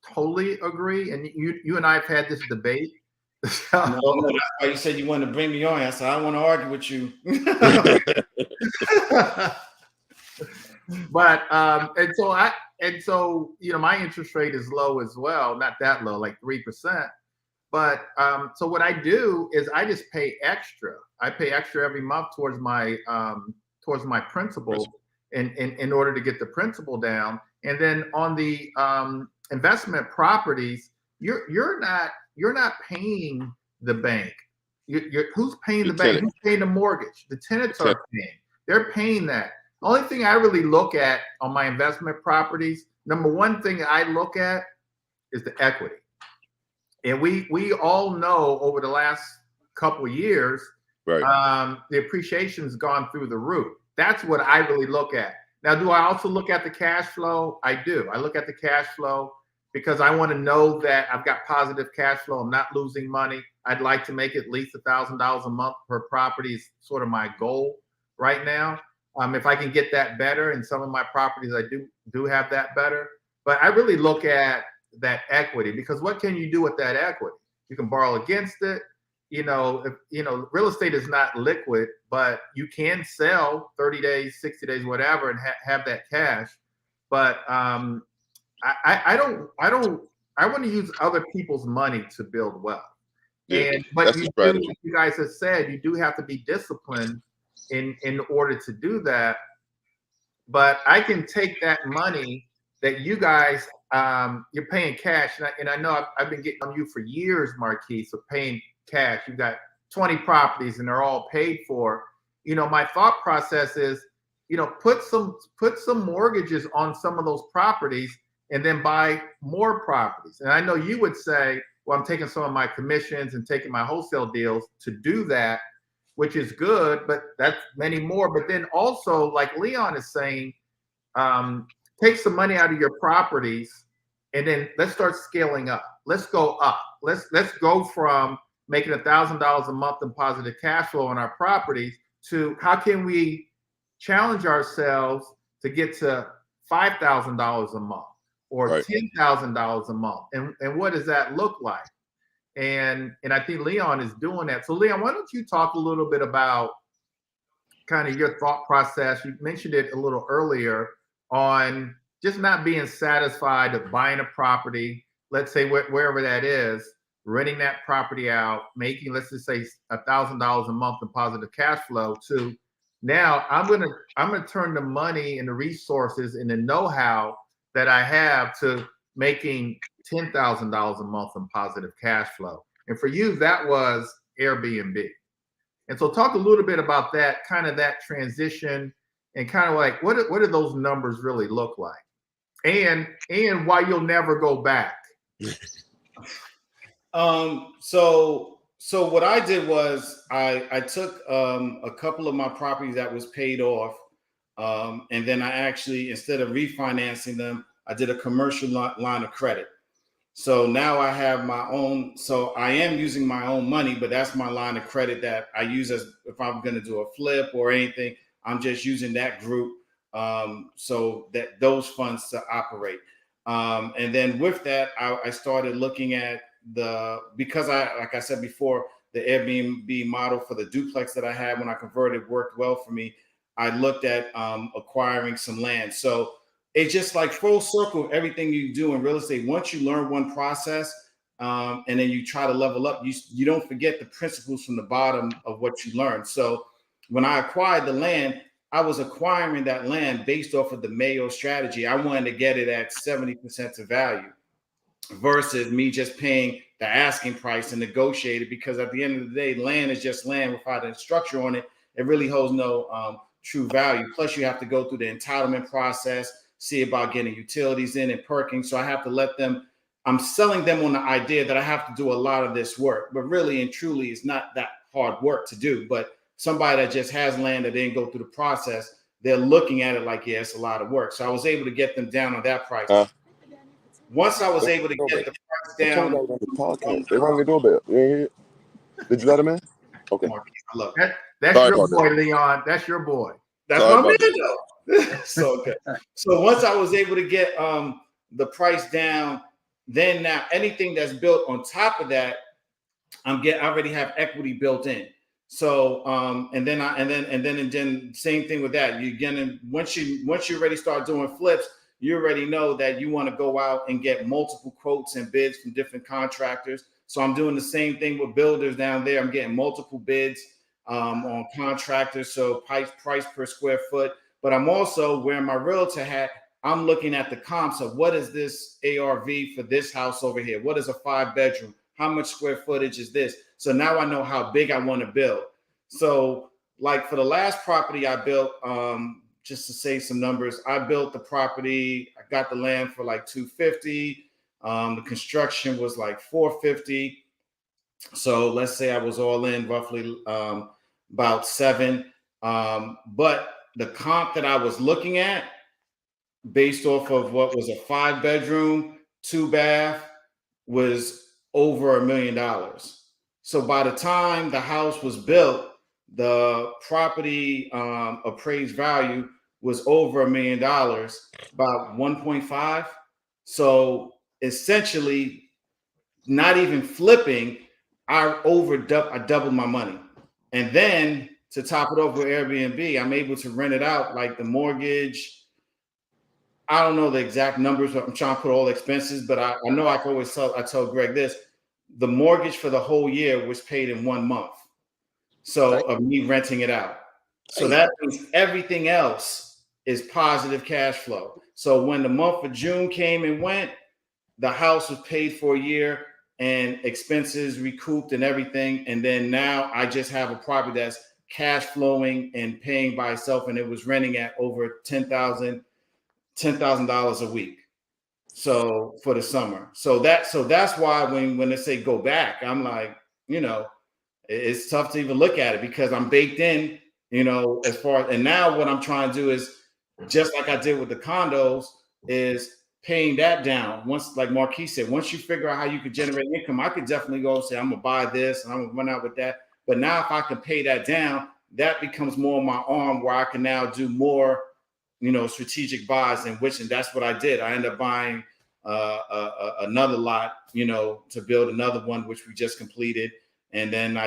totally agree. And you and I have had this debate. No, that's why you said you wanted to bring me on. I said, I don't want to argue with you. But and so my interest rate is low as well, not that low, like 3%. But so what I do is I just pay extra. I pay extra every month towards my principal in order to get the principal down. And then on the investment properties, you're not paying the bank. Who's paying the bank? Tenant. Who's paying the mortgage? The tenants are paying. They're paying that. The only thing I really look at on my investment properties, number one thing I look at is the equity. And we all know over the last couple of years, Right. the appreciation's gone through the roof. That's what I really look at. Now, do I also look at the cash flow? I do. I look at the cash flow because I want to know that I've got positive cash flow. I'm not losing money. I'd like to make at least $1,000 a month per property is sort of my goal right now. If I can get that better, and some of my properties I do have that better. But I really look at that equity, because what can you do with that equity? You can borrow against it. Real estate is not liquid, but you can sell 30 days, 60 days, whatever, and have that cash. But I want to use other people's money to build wealth. Yeah, But that's the strategy. you guys have said you do have to be disciplined in order to do that. But I can take that money that you guys you're paying cash, and I know I've been getting on you for years, Marquise, of paying cash. You've got 20 properties and they're all paid for. My thought process is, put some mortgages on some of those properties and then buy more properties. And I know you would say, well, I'm taking some of my commissions and taking my wholesale deals to do that, which is good, but that's many more. But then also, like Leon is saying, take some money out of your properties and then let's start scaling up. Let's go up. Let's go from making $1,000 a month in positive cash flow on our properties to how can we challenge ourselves to get to $5,000 a month or Right. $10,000 a month, and what does that look like? And I think Leon is doing that. So Leon, why don't you talk a little bit about kind of your thought process? You mentioned it a little earlier on just not being satisfied of buying a property, let's say wherever that is, renting that property out, making, let's just say $1,000 a month in positive cash flow, to now I'm gonna turn the money and the resources and the know-how that I have to making $10,000 a month in positive cash flow. And for you, that was Airbnb. And so talk a little bit about that, kind of that transition, and kind of like what do those numbers really look like? And why you'll never go back. So what I did was I took a couple of my properties that was paid off, and then I actually, instead of refinancing them, I did a commercial line of credit. So now I have my own. So I am using my own money, but that's my line of credit that I use as if I'm going to do a flip or anything. I'm just using that group so that those funds to operate. And then with that, I started looking at because like I said before, the Airbnb model for the duplex that I had when I converted worked well for me. I looked at acquiring some land. So it's just like full circle, everything you do in real estate. Once you learn one process and then you try to level up, you don't forget the principles from the bottom of what you learned. So when I acquired the land, I was acquiring that land based off of the Mayo strategy. I wanted to get it at 70% of value versus me just paying the asking price and negotiate it, because at the end of the day, land is just land without a structure on it. It really holds no true value. Plus, you have to go through the entitlement process, see about getting utilities in and perking. So I have to let them, I'm selling them on the idea that I have to do a lot of this work, but really and truly it's not that hard work to do. But somebody that just has land that didn't go through the process, they're looking at it like, yeah, it's a lot of work. So I was able to get them down on that price. Once I was able to get the price down. They rang the doorbell. You ain't hear? Did you let him in? Okay. I love it. That's Sorry your boy, that. Leon. That's your boy. That's my man, though. So okay. So once I was able to get the price down, then now anything that's built on top of that, I already have equity built in. So and then same thing with that. You again, once you already start doing flips, you already know that you want to go out and get multiple quotes and bids from different contractors. So I'm doing the same thing with builders down there. I'm getting multiple bids on contractors, so price per square foot. But I'm also wearing my realtor hat. I'm looking at the comps of what is this ARV for this house over here? What is a 5-bedroom? How much square footage is this? So now I know how big I want to build. So like for the last property I built, just to say some numbers, I built the property. I got the land for like 250. The construction was like 450. So let's say I was all in roughly about 7. But the comp that I was looking at, based off of what was a 5-bedroom, 2-bath, was over $1 million. So by the time the house was built, the property appraised value was over $1 million, about 1.5. So essentially, not even flipping, I doubled my money. And then to top it off with Airbnb, I'm able to rent it out. Like the mortgage, I don't know the exact numbers, but I'm trying to put all the expenses, but I know I can always tell Greg this. The mortgage for the whole year was paid in 1 month. So of me renting it out. So that means everything else is positive cash flow. So when the month of June came and went, the house was paid for a year and expenses recouped and everything. And then now I just have a property that's cash flowing and paying by itself. And it was renting at over $10,000 a week. So for the summer. So that's why when they say go back, I'm like, it's tough to even look at it because I'm baked in, as far, and now what I'm trying to do is just like I did with the condos is paying that down. Once, like Marquis said, once you figure out how you could generate income, I could definitely go and say, I'm gonna buy this and I'm gonna run out with that. But now if I can pay that down, that becomes more of my arm where I can now do more, strategic buys, and that's what I did. I ended up buying another lot, to build another one, which we just completed. And then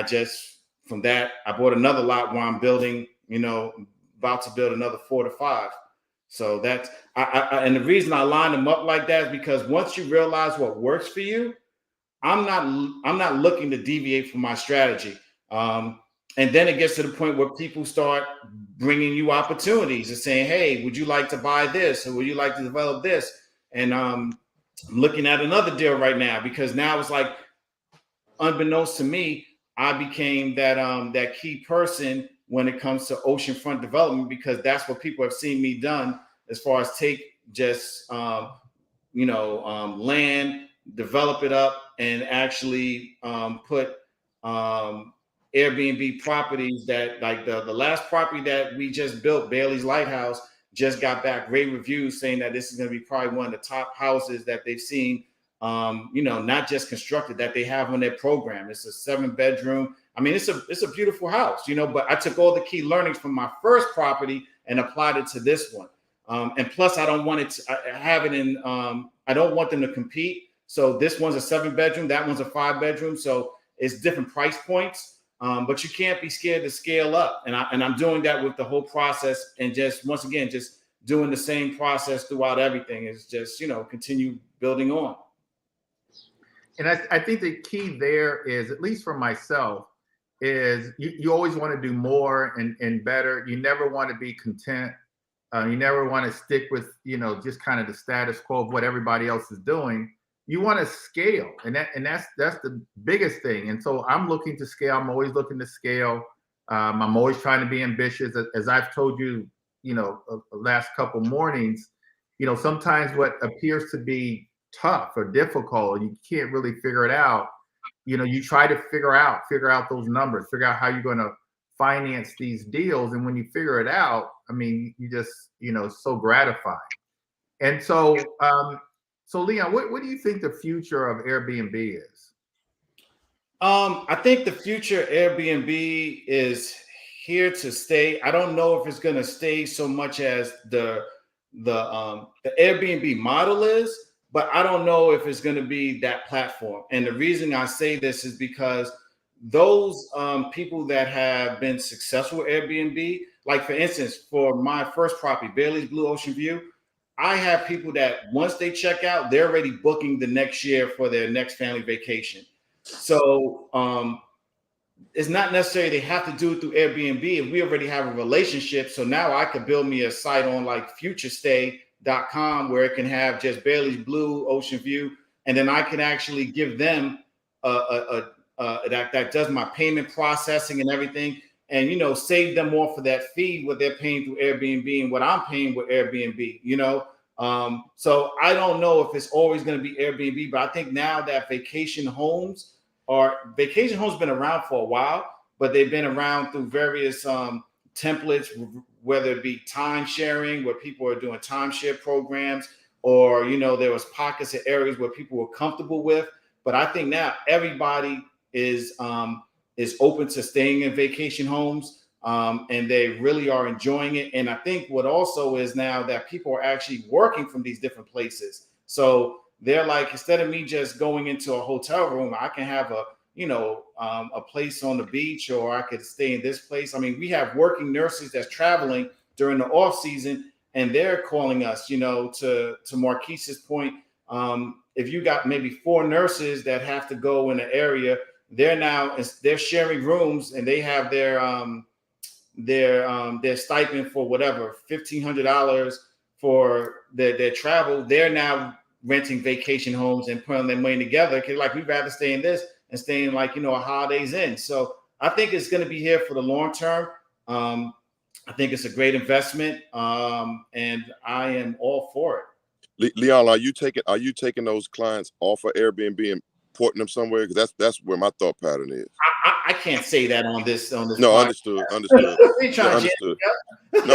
from that, I bought another lot where I'm building, about to build another 4 to 5. So that's, and the reason I line them up like that is because once you realize what works for you, I'm not looking to deviate from my strategy. And then it gets to the point where people start bringing you opportunities and saying, hey, would you like to buy this? Or would you like to develop this? And I'm looking at another deal right now because now it's like, unbeknownst to me, I became that key person when it comes to oceanfront development, because that's what people have seen me done as far as take just, land, develop it up, and actually put Airbnb properties that, like the last property that we just built, Bailey's Lighthouse, just got back rave reviews saying that this is going to be probably one of the top houses that they've seen, not just constructed, that they have on their program. It's a 7-bedroom. I mean, it's a beautiful house, but I took all the key learnings from my first property and applied it to this one. And plus, I don't want it to have it in, I don't want them to compete. So this one's a 7-bedroom, that one's a 5-bedroom. So it's different price points. But you can't be scared to scale up. And I'm doing that with the whole process. And just, once again, just doing the same process throughout everything is just, continue building on. And I think the key there is, at least for myself, is you always want to do more and better. You never want to be content. You never want to stick with, just kind of the status quo of what everybody else is doing. You want to scale, and that's the biggest thing. And so I'm looking to scale. I'm always looking to scale. I'm always trying to be ambitious. As I've told you, last couple mornings, sometimes what appears to be tough or difficult, you can't really figure it out. You try to figure out those numbers, figure out how you're going to finance these deals. And when you figure it out, I mean, you just, so gratifying. And so, so Leon, what do you think the future of Airbnb is? I think the future Airbnb is here to stay. I don't know if it's going to stay so much as the Airbnb model is, but I don't know if it's going to be that platform. And the reason I say this is because those people that have been successful with Airbnb, like for instance, for my first property, Bailey's Blue Ocean View, I have people that once they check out, they're already booking the next year for their next family vacation. So it's not necessarily they have to do it through Airbnb. If we already have a relationship, so now I could build me a site on like futurestay.com where it can have just Bailey's Blue Ocean View, and then I can actually give them that does my payment processing and everything. and save them off of that fee what they're paying through Airbnb and what I'm paying with Airbnb. So I don't know if it's always going to be Airbnb, but I think now that vacation homes been around for a while, but they've been around through various templates, whether it be time sharing, where people are doing timeshare programs, or there was pockets of areas where people were comfortable with. But I think now everybody is open to staying in vacation homes, and they really are enjoying it. And I think what also is now that people are actually working from these different places. So they're like, instead of me just going into a hotel room, I can have a place on the beach, or I could stay in this place. I mean, we have working nurses that's traveling during the off season, and they're calling us, to Marquise's point. If you got maybe 4 nurses that have to go in an area, they're sharing rooms, and they have their stipend for whatever, $1,500 for their travel. They're now renting vacation homes and putting their money together. Cause like, we'd rather stay in this and stay in a Holidays Inn. So I think it's going to be here for the long term. I think it's a great investment, and I am all for it. Leon, are you taking those clients off of Airbnb and porting them somewhere? Because that's where my thought pattern is. I can't say that on this. No, podcast. understood. Yeah, Understood. No.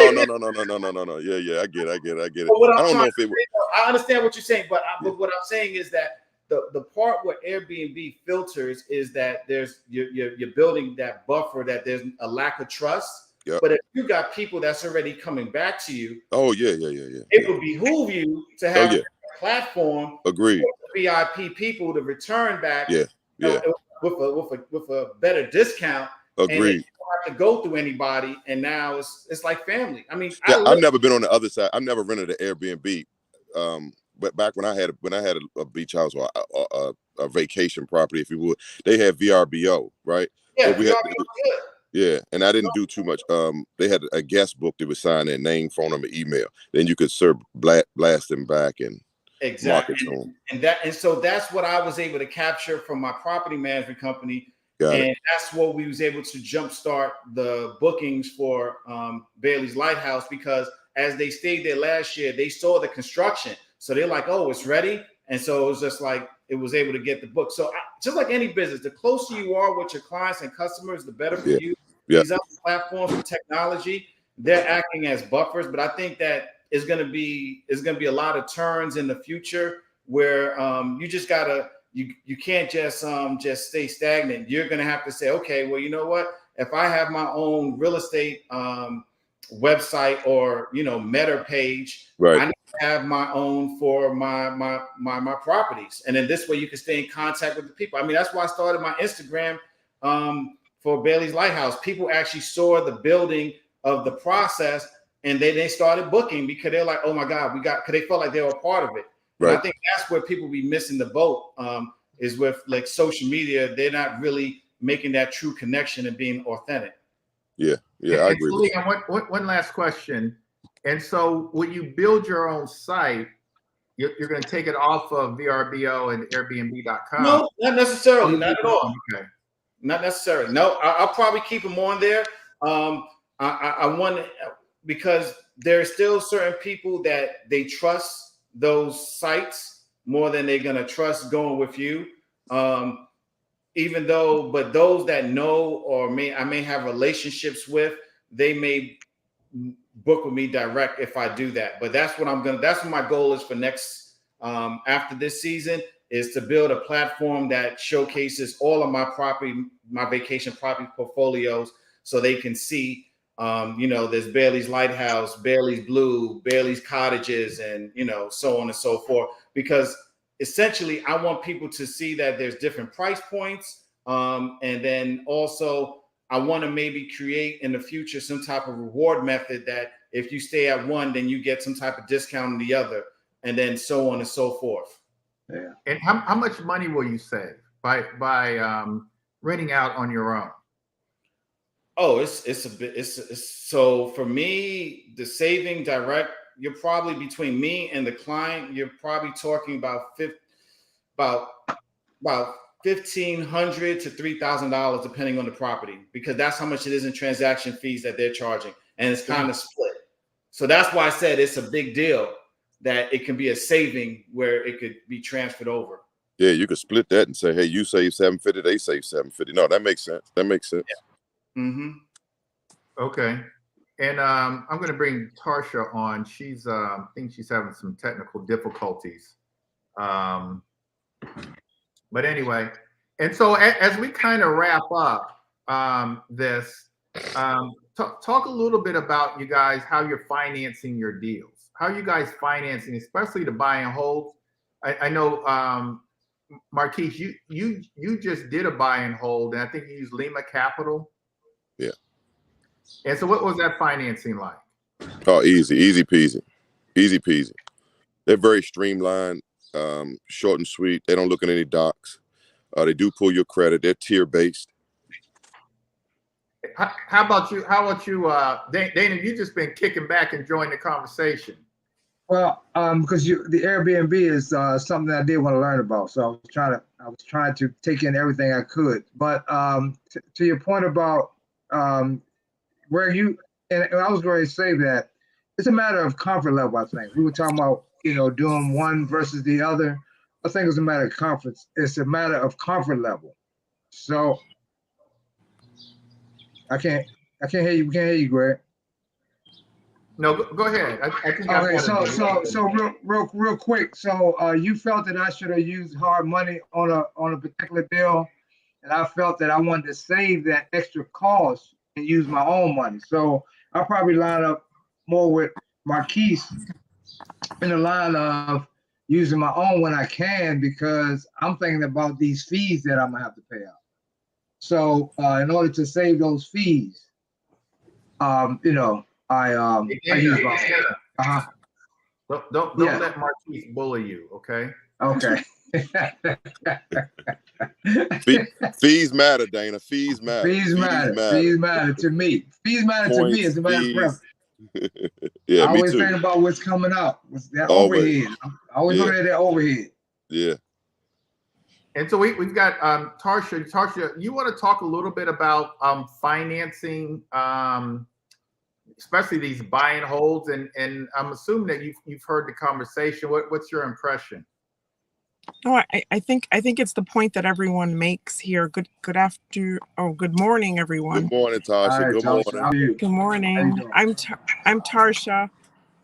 Yeah. I get it. I don't know if it. I understand what you're saying, but what I'm saying is that the part where Airbnb filters is that you're building that buffer, that there's a lack of trust. Yep. But if you got people that's already coming back to you, it would behoove you to have a platform. Agreed. For VIP people to return back. With a better discount. Agreed. And you don't have to go through anybody, and now it's like family. I mean, I've never been on the other side. I've never rented an Airbnb. But back when I had a beach house or a vacation property, if you would, they had VRBO, right? Yeah, VRBO good. Yeah, and I didn't do too much. They had a guest book that would sign their name, phone number, email. Then you could blast them back and exactly. And so that's what I was able to capture from my property management company. That's what we was able to jumpstart the bookings for Bailey's Lighthouse, because as they stayed there last year, they saw the construction. So they're like, oh, it's ready. And so it was just like, it was able to get the book. So just like any business, the closer you are with your clients and customers, the better for you. These other platforms and technology, they're acting as buffers. But I think that is going to be a lot of turns in the future where you just gotta, you can't just stay stagnant. You're going to have to say, okay, well, you know what? If I have my own real estate website or Meta page, right, I need to have my own for my properties, and then this way you can stay in contact with the people. I mean, that's why I started my Instagram for Bailey's Lighthouse. People actually saw the building of the process, and they started booking because they're like, oh my God, because they felt like they were a part of it. Right. And I think that's where people be missing the boat, is with like social media. They're not really making that true connection and being authentic. Yeah, I agree. Leon, one last question. And so when you build your own site, you're going to take it off of VRBO and Airbnb.com? No, not necessarily. Not at all. Okay. Not necessarily. No, I'll probably keep them on there. I want, because there are still certain people that they trust those sites more than they're going to trust going with you. But those that know or I may have relationships with, they may book with me direct if I do that. But that's what my goal is for next, after this season, is to build a platform that showcases all of my vacation property portfolios, so they can see, there's Bailey's Lighthouse, Bailey's Blue, Bailey's Cottages, and, so on and so forth. Because essentially I want people to see that there's different price points. And then also I want to maybe create in the future some type of reward method that if you stay at one, then you get some type of discount on the other, and then so on and so forth. Yeah. And how much money will you save by renting out on your own? Oh, so for me, the saving direct, you're probably, between me and the client, you're probably talking about $1,500 to $3,000 depending on the property, because that's how much it is in transaction fees that they're charging, and it's kind of split. So that's why I said it's a big deal that it can be a saving where it could be transferred over. Yeah, you could split that and say, hey, you save $750, they save $750. No, that makes sense. That makes sense. Yeah. Mm-hmm. Okay. And I'm going to bring Tarsha on. She's, I think she's having some technical difficulties. But anyway, and so as we kind of wrap up this, talk a little bit about you guys, how you're financing your deals. How you guys financing, especially the buy and hold. I know, Marquise, you just did a buy and hold, and I think you used Lima Capital. Yeah. And so what was that financing like? Oh, easy peasy. Easy peasy. They're very streamlined, short and sweet. They don't look at any docs. They do pull your credit. They're tier based. How about you? Dana? You just been kicking back, enjoying the conversation. Well, because the Airbnb is something that I did want to learn about, so I was trying to take in everything I could. But to your point about where you and I was going to say that it's a matter of comfort level. I think we were talking about doing one versus the other. I think it's a matter of comfort. It's a matter of comfort level. So I can't hear you. We can't hear you, Greg. No, go ahead. I think okay, so real quick. So you felt that I should have used hard money on a particular deal, and I felt that I wanted to save that extra cost and use my own money. So I'll probably line up more with Marquise in the line of using my own when I can, because I'm thinking about these fees that I'm gonna have to pay out. So in order to save those fees, I use my Don't let Marquise bully you, okay? Okay. Fees matter, Dana. Fees matter. Fees matter to me. Fees matter to me as a matter of preference. Yeah, I always me too. think about what's coming up. What's that Always. overhead? I'm always looking at that overhead. Yeah. And so we've got Tarsha. Tarsha, you want to talk a little bit about financing, especially these buy and holds, and I'm assuming that you've heard the conversation. What's your impression? No, I think it's the point that everyone makes here. Good morning, everyone. Good morning, Tasha. Right, Good Tasha, morning. how are you? Good morning. I'm Tarsha.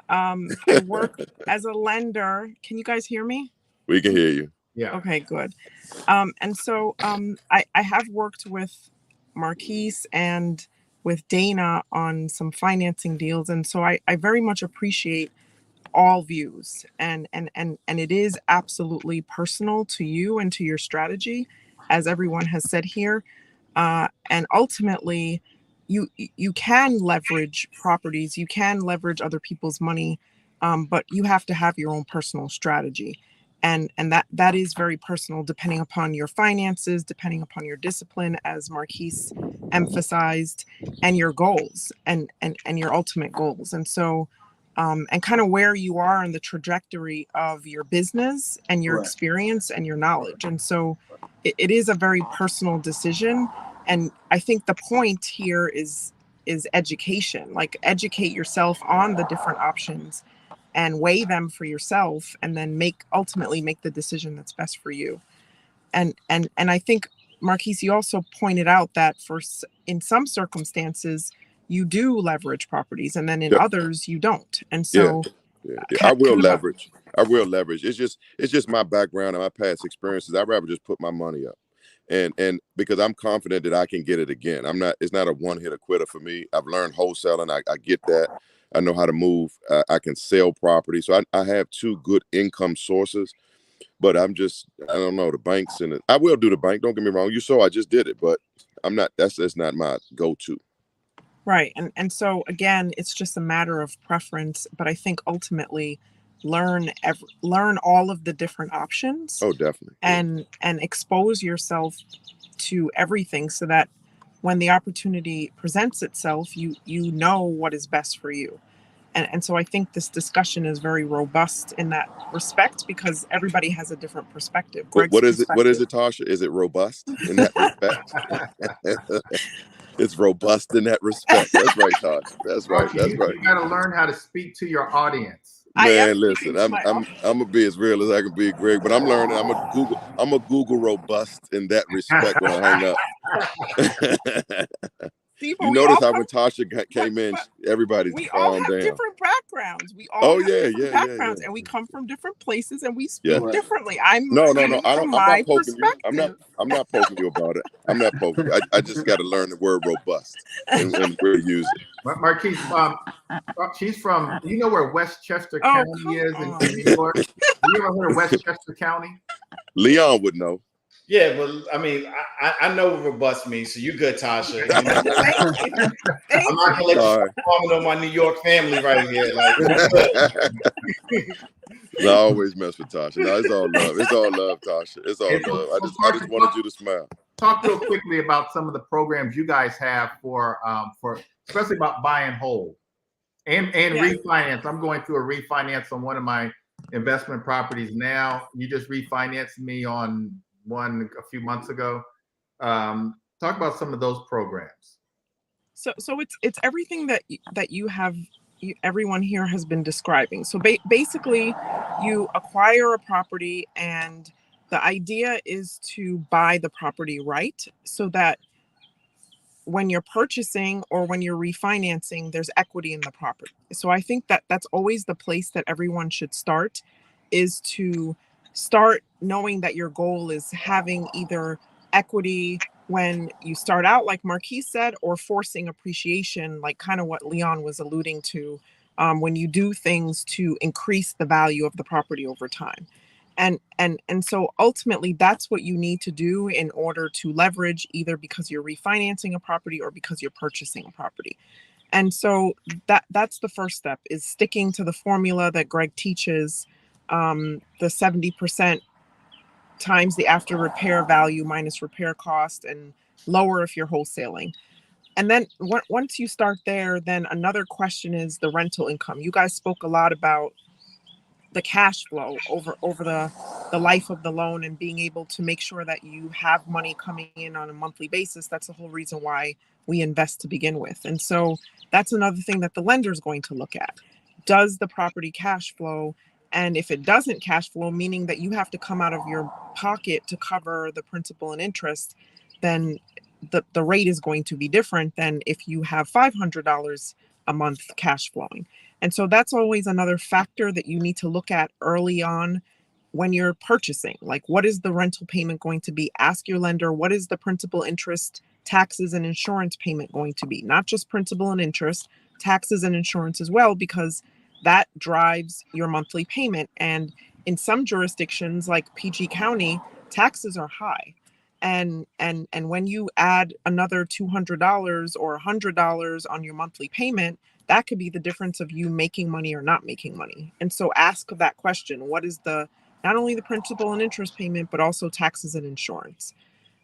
I work as a lender. Can you guys hear me? We can hear you. Yeah. Okay, good. And so I have worked with Marquise and with Dana on some financing deals, and so I very much appreciate all views, and it is absolutely personal to you and to your strategy, as everyone has said here, and ultimately you can leverage properties, you can leverage other people's money, but you have to have your own personal strategy, and that is very personal, depending upon your finances, depending upon your discipline, as Marquise emphasized, and your goals and your ultimate goals. And so and kind of where you are in the trajectory of your business and your experience and your knowledge. And so it is a very personal decision. And I think the point here is education. Like, educate yourself on the different options and weigh them for yourself, and then ultimately make the decision that's best for you. And I think, Marquise, you also pointed out that in some circumstances you do leverage properties, and then in others you don't. And so I will leverage. It's just my background and my past experiences. I'd rather just put my money up, and because I'm confident that I can get it again. It's not a one-hitter quitter for me. I've learned wholesaling. I get that. I know how to move. I can sell property. So I have two good income sources, but I don't know, the banks, and I will do the bank. Don't get me wrong. You saw I just did it, but that's not my go-to. Right. And so again, it's just a matter of preference, but I think ultimately learn all of the different options. Oh, definitely. And expose yourself to everything, so that when the opportunity presents itself, you know what is best for you. And so I think this discussion is very robust in that respect because everybody has a different perspective. Greg's What is it? What is perspective. it, Tasha? Is it robust in that respect? It's robust in that respect. That's right, Tasha. That's right. Marky, That's right. you got to learn how to speak to your audience. I am Man, speaking listen, to I'm my I'm I'm gonna be as real as I can be, Greg, but I'm learning. I'm a Google robust in that respect when I hang up. See, but You we all notice how come, when Tasha came in, but everybody we all calmed have down. different backgrounds. We all Oh have yeah, different yeah, yeah, yeah. backgrounds, and we come from different places, and we Yeah. speak differently. I'm No. coming I from don't. I'm my not poking you. perspective. I'm not poking you about it. I'm not poking you. I just got to learn the word robust and really use it. Marquise, she's from, you know where Westchester Oh, County come is in on. New York? Have you ever heard of Westchester County? Leon would know. Yeah, but I mean, I know what robust means, so you good, Tasha. You know, Thank you. Thank I'm not gonna let you start calling on my New York family right here. Like, I always mess with Tasha. No, it's all love. It's all love, Tasha. It's all Hey, so- love. so I just Tasha, wanted you to smile. Talk real quickly about some of the programs you guys have for especially about buy and hold and Yes. refinance. I'm going through a refinance on one of my investment properties now. You just refinanced me on one a few months ago. Talk about some of those programs. So it's everything that you have. Everyone here has been describing. So basically, you acquire a property, and the idea is to buy the property right, so that when you're purchasing or when you're refinancing, there's equity in the property. So I think that that's always the place that everyone should start, is to start knowing that your goal is having either equity when you start out, like Marquis said, or forcing appreciation, like kind of what Leon was alluding to, when you do things to increase the value of the property over time. And so ultimately that's what you need to do in order to leverage, either because you're refinancing a property or because you're purchasing a property. And so that's the first step, is sticking to the formula that Greg teaches, the 70% times the after repair value minus repair cost, and lower if you're wholesaling. And then once you start there, then another question is the rental income. You guys spoke a lot about the cash flow over the life of the loan, and being able to make sure that you have money coming in on a monthly basis. That's the whole reason why we invest to begin with. And so that's another thing that the lender is going to look at. Does the property cash flow? And if it doesn't cash flow, meaning that you have to come out of your pocket to cover the principal and interest, then the rate is going to be different than if you have $500 a month cash flowing. And so that's always another factor that you need to look at early on when you're purchasing. Like, what is the rental payment going to be? Ask your lender, what is the principal, interest, taxes, and insurance payment going to be? Not just principal and interest, taxes and insurance as well, because that drives your monthly payment. And in some jurisdictions like PG County, taxes are high. And when you add another $200 or $100 on your monthly payment, that could be the difference of you making money or not making money. And so ask that question: what is the, not only the principal and interest payment, but also taxes and insurance?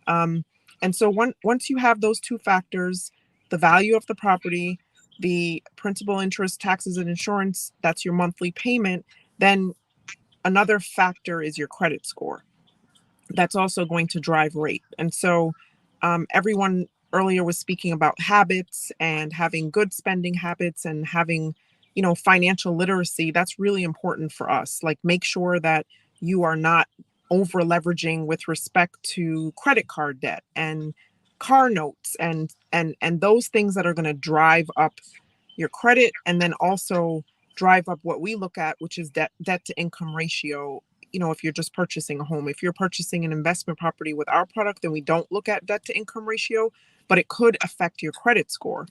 And so once you have those two factors, the value of the property, the principal, interest, taxes, and insurance, that's your monthly payment, then another factor is your credit score. That's also going to drive rate. And so everyone earlier was speaking about habits and having good spending habits and having, financial literacy. That's really important for us. Like, make sure that you are not over leveraging with respect to credit card debt and car notes and those things that are going to drive up your credit, and then also drive up what we look at, which is debt to income ratio. If you're just purchasing a home, if you're purchasing an investment property with our product, then we don't look at debt to income ratio, but it could affect your credit score.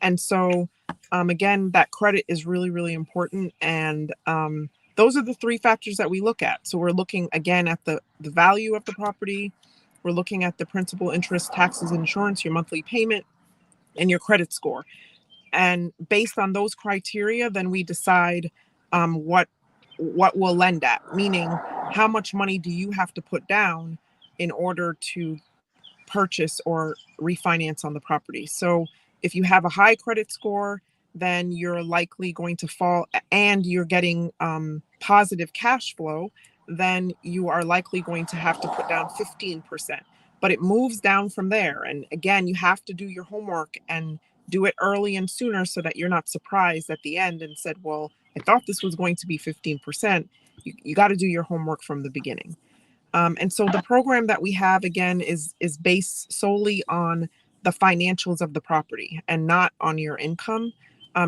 And so, again, that credit is really, really important. And those are the three factors that we look at. So we're looking again at the value of the property. We're looking at the principal, interest, taxes, and insurance, your monthly payment, and your credit score. And based on those criteria, then we decide what we'll lend at, meaning how much money do you have to put down in order to purchase or refinance on the property. So if you have a high credit score, then you're likely going to fall, and you're getting positive cash flow, then you are likely going to have to put down 15%. But it moves down from there. And again, you have to do your homework and do it early and sooner so that you're not surprised at the end and said, well, I thought this was going to be 15%. You got to do your homework from the beginning. And so the program that we have, again, is based solely on the financials of the property and not on your income.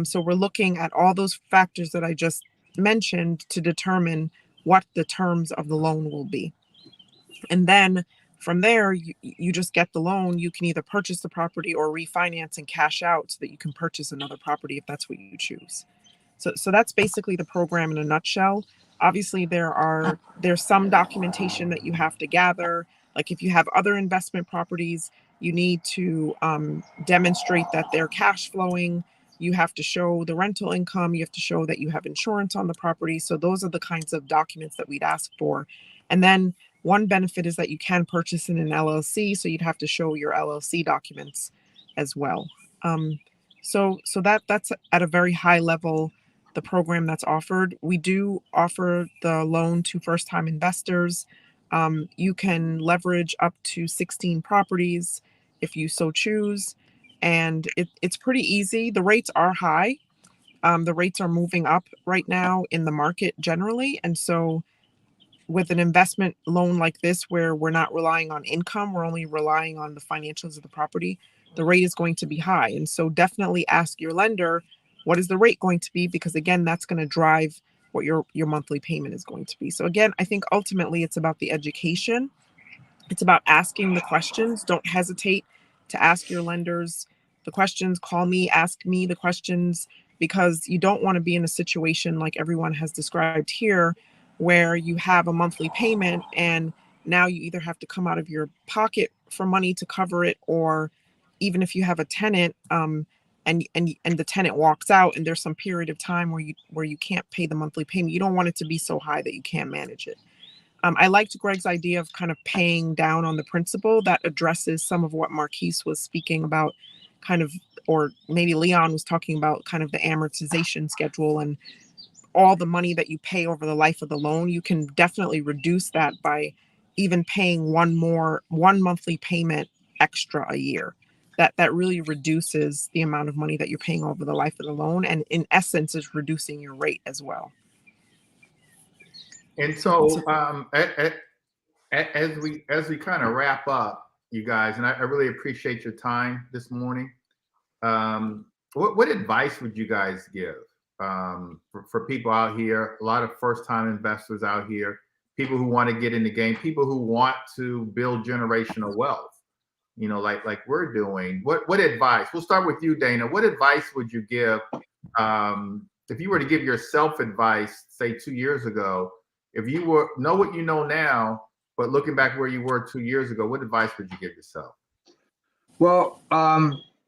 So we're looking at all those factors that I just mentioned to determine what the terms of the loan will be. And then from there, you just get the loan. You can either purchase the property or refinance and cash out so that you can purchase another property if that's what you choose. So that's basically the program in a nutshell. Obviously, there's some documentation that you have to gather. Like if you have other investment properties, you need to demonstrate that they're cash flowing. You have to show the rental income. You have to show that you have insurance on the property. So those are the kinds of documents that we'd ask for. And then one benefit is that you can purchase in an LLC, so you'd have to show your LLC documents as well. So that's at a very high level the program that's offered. We do offer the loan to first-time investors. You can leverage up to 16 properties if you so choose, and it's pretty easy. The rates are high. The rates are moving up right now in the market generally, and so with an investment loan like this, where we're not relying on income, we're only relying on the financials of the property, the rate is going to be high. And so definitely ask your lender, what is the rate going to be? Because again, that's going to drive what your monthly payment is going to be. So again, I think ultimately it's about the education. It's about asking the questions. Don't hesitate to ask your lenders the questions. Call me, ask me the questions, because you don't want to be in a situation like everyone has described here, where you have a monthly payment and now you either have to come out of your pocket for money to cover it, or even if you have a tenant, and the tenant walks out and there's some period of time where you can't pay the monthly payment, you don't want it to be so high that you can't manage it. I liked Greg's idea of kind of paying down on the principal. That addresses some of what Marquise was speaking about, kind of, or maybe Leon was talking about, kind of the amortization schedule and all the money that you pay over the life of the loan. You can definitely reduce that by even paying one monthly payment extra a year. That really reduces the amount of money that you're paying over the life of the loan, and in essence is reducing your rate as well. And so, as we kind of wrap up, you guys, and I really appreciate your time this morning. What advice would you guys give for people out here? A lot of first-time investors out here, people who want to get in the game, people who want to build generational wealth. You know, like we're doing. What advice? We'll start with you, Dana. What advice would you give if you were to give yourself advice, say 2 years ago? If you know what you know now, but looking back where you were 2 years ago, what advice would you give yourself? Well,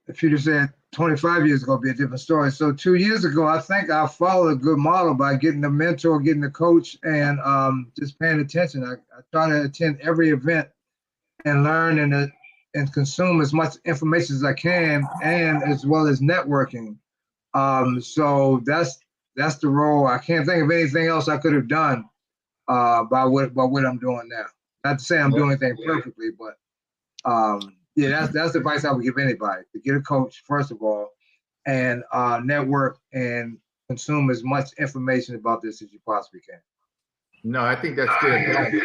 if you'd have said 25 years ago, it'd be a different story. So 2 years ago, I think I followed a good model by getting a mentor, getting a coach, and just paying attention. I try to attend every event and learn and consume as much information as I can, and as well as networking. So that's the role. I can't think of anything else I could have done by what I'm doing now. Not to say I'm doing anything perfectly, but yeah, that's the advice I would give anybody: to get a coach first of all, and network and consume as much information about this as you possibly can. No, I think that's good. You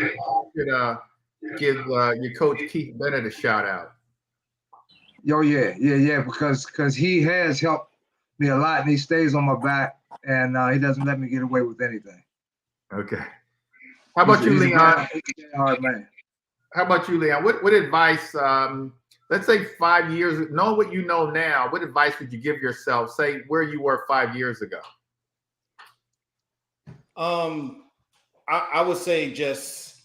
could give your coach Keith Bennett a shout out. Oh yeah, because he has helped me a lot, and he stays on my back, and he doesn't let me get away with anything. Okay. How about you, Leon? Hard man. How about you, Leon? What advice? Let's say 5 years. Know what you know now. What advice would you give yourself? Say where you were 5 years ago. I would say just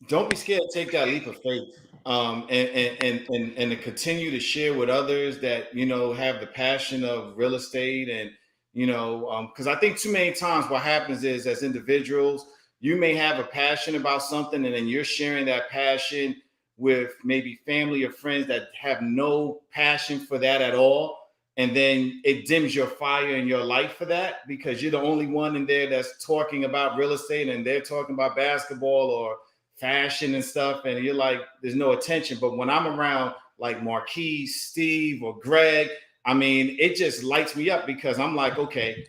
don't be scared to take that leap of faith, and to continue to share with others that have the passion of real estate, and because I think too many times what happens is, as individuals, you may have a passion about something, and then you're sharing that passion with maybe family or friends that have no passion for that at all. and then it dims your fire in your life for that, because you're the only one in there that's talking about real estate and they're talking about basketball or fashion and stuff, and you're like, there's no attention. But when I'm around like Marquise, Steve, or Greg, I mean, it just lights me up, because I'm like, okay,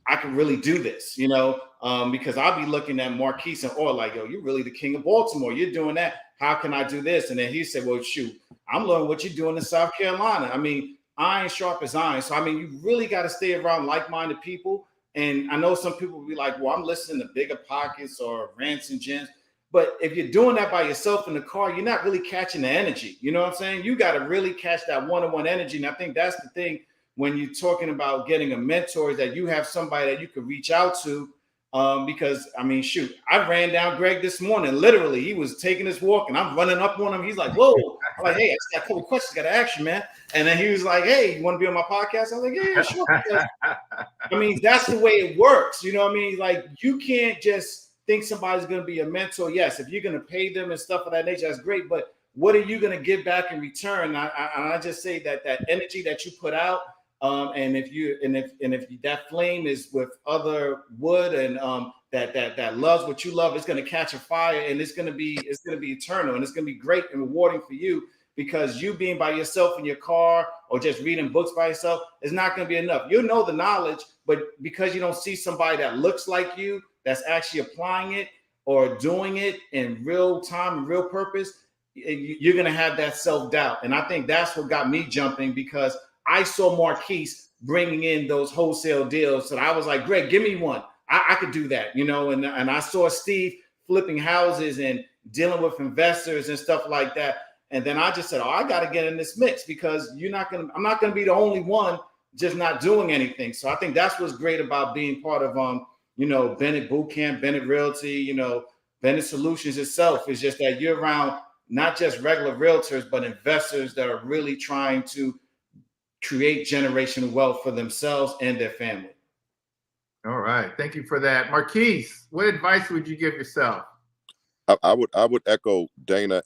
I can really do this, because I'll be looking at Marquise and like, yo, you're really the king of Baltimore. You're doing that. How can I do this? And then he said, well, shoot, I'm learning what you're doing in South Carolina. I mean, iron sharp as iron. So, I mean, you really got to stay around like-minded people. And I know some people will be like, well, I'm listening to Bigger Pockets or Rants and Gems. But if you're doing that by yourself in the car, you're not really catching the energy. You know what I'm saying? You got to really catch that one-on-one energy. And I think that's the thing when you're talking about getting a mentor, is that you have somebody that you can reach out to. Because, I mean, shoot, I ran down Greg this morning. Literally, he was taking his walk and I'm running up on him. He's like, whoa. I'm like, hey, I just got a couple questions, got to ask you, man. And then he was like, hey, you want to be on my podcast? I was like, yeah, sure. Because, I mean, that's the way it works. You know what I mean? Like, you can't just think somebody's going to be a mentor. Yes, if you're going to pay them and stuff of that nature, that's great. But what are you going to give back in return? I just say that energy that you put out, and if that flame is with other wood and that loves what you love, it's going to catch a fire, and it's going to be eternal, and it's going to be great and rewarding for you, because you being by yourself in your car or just reading books by yourself is not going to be enough. You'll know the knowledge, but because you don't see somebody that looks like you, that's actually applying it or doing it in real time and real purpose, you're going to have that self-doubt. And I think that's what got me jumping, because I saw Marquise bringing in those wholesale deals. So I was like, Greg, give me one. I could do that, and I saw Steve flipping houses and dealing with investors and stuff like that. And then I just said, I got to get in this mix, because I'm not going to be the only one just not doing anything. So I think that's what's great about being part of, Bennett Bootcamp, Bennett Realty, Bennett Solutions itself, is just that you're around not just regular realtors, but investors that are really trying to create generational wealth for themselves and their family. All right. Thank you for that. Marquise, what advice would you give yourself? I would echo Dana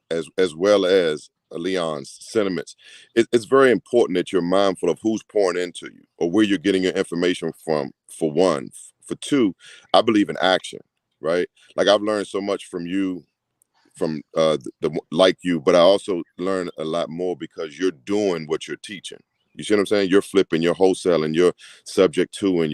as well as Leon's sentiments. It's very important that you're mindful of who's pouring into you or where you're getting your information from, for one. For two, I believe in action, right? Like, I've learned so much from you, from like you, but I also learn a lot more because you're doing what you're teaching. You see what I'm saying? You're flipping, you're wholesaling, you're subject to, and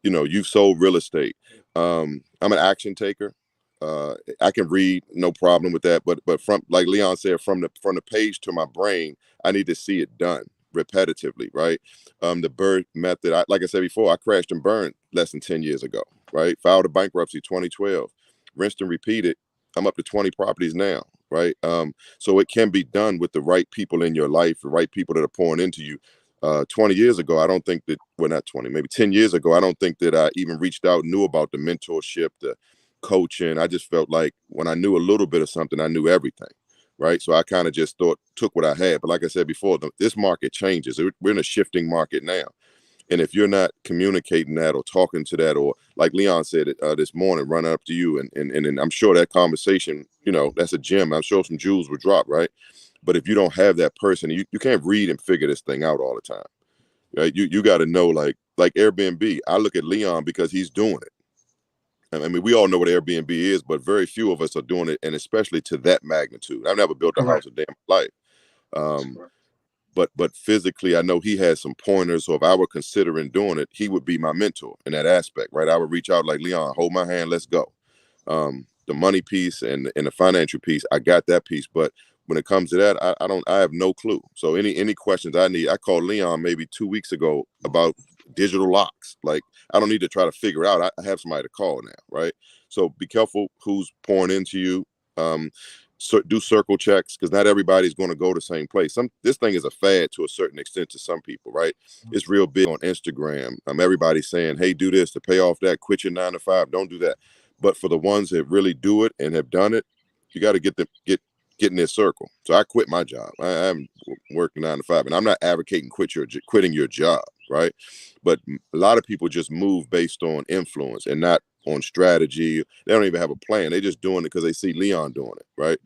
you've sold real estate. I'm an action taker. I can read, no problem with that. But from, like Leon said, from the page to my brain, I need to see it done repetitively, right? The BIRD method, like I said before, I crashed and burned less than 10 years ago, right? Filed a bankruptcy 2012, rinsed and repeated. I'm up to 20 properties now, right? So it can be done with the right people in your life, the right people that are pouring into you. 20 years ago, I don't think that, well, not 20, maybe 10 years ago, I don't think that I even reached out, knew about the mentorship, the coaching. I just felt like when I knew a little bit of something, I knew everything, right? So I kind of just took what I had. But like I said before, this market changes. We're in a shifting market now. And if you're not communicating that or talking to that, or like Leon said this morning, running up to you, and I'm sure that conversation, that's a gem. I'm sure some jewels will drop, right? But if you don't have that person, you can't read and figure this thing out all the time, right? You got to know, like Airbnb. I look at Leon because he's doing it. I mean, we all know what Airbnb is, but very few of us are doing it, and especially to that magnitude. I've never built a house a day in my life. But physically, I know he has some pointers. So if I were considering doing it, he would be my mentor in that aspect, right? I would reach out like, Leon, hold my hand, let's go. The money piece and the financial piece, I got that piece. But when it comes to that, I have no clue. So any questions I need, I called Leon maybe 2 weeks ago about digital locks. Like, I don't need to try to figure it out. I have somebody to call now, right? So be careful who's pouring into you. So do circle checks, because not everybody's going to go the same place. This thing is a fad to a certain extent to some people, right? It's real big on Instagram. Everybody's saying, hey, do this to pay off that, quit your 9 to 5, don't do that. But for the ones that really do it and have done it, you got to get in their circle. So I quit my job. I'm working 9 to 5, and I'm not advocating quitting your job, right? But a lot of people just move based on influence and not on strategy. They don't even have a plan. They're just doing it because they see Leon doing it, right?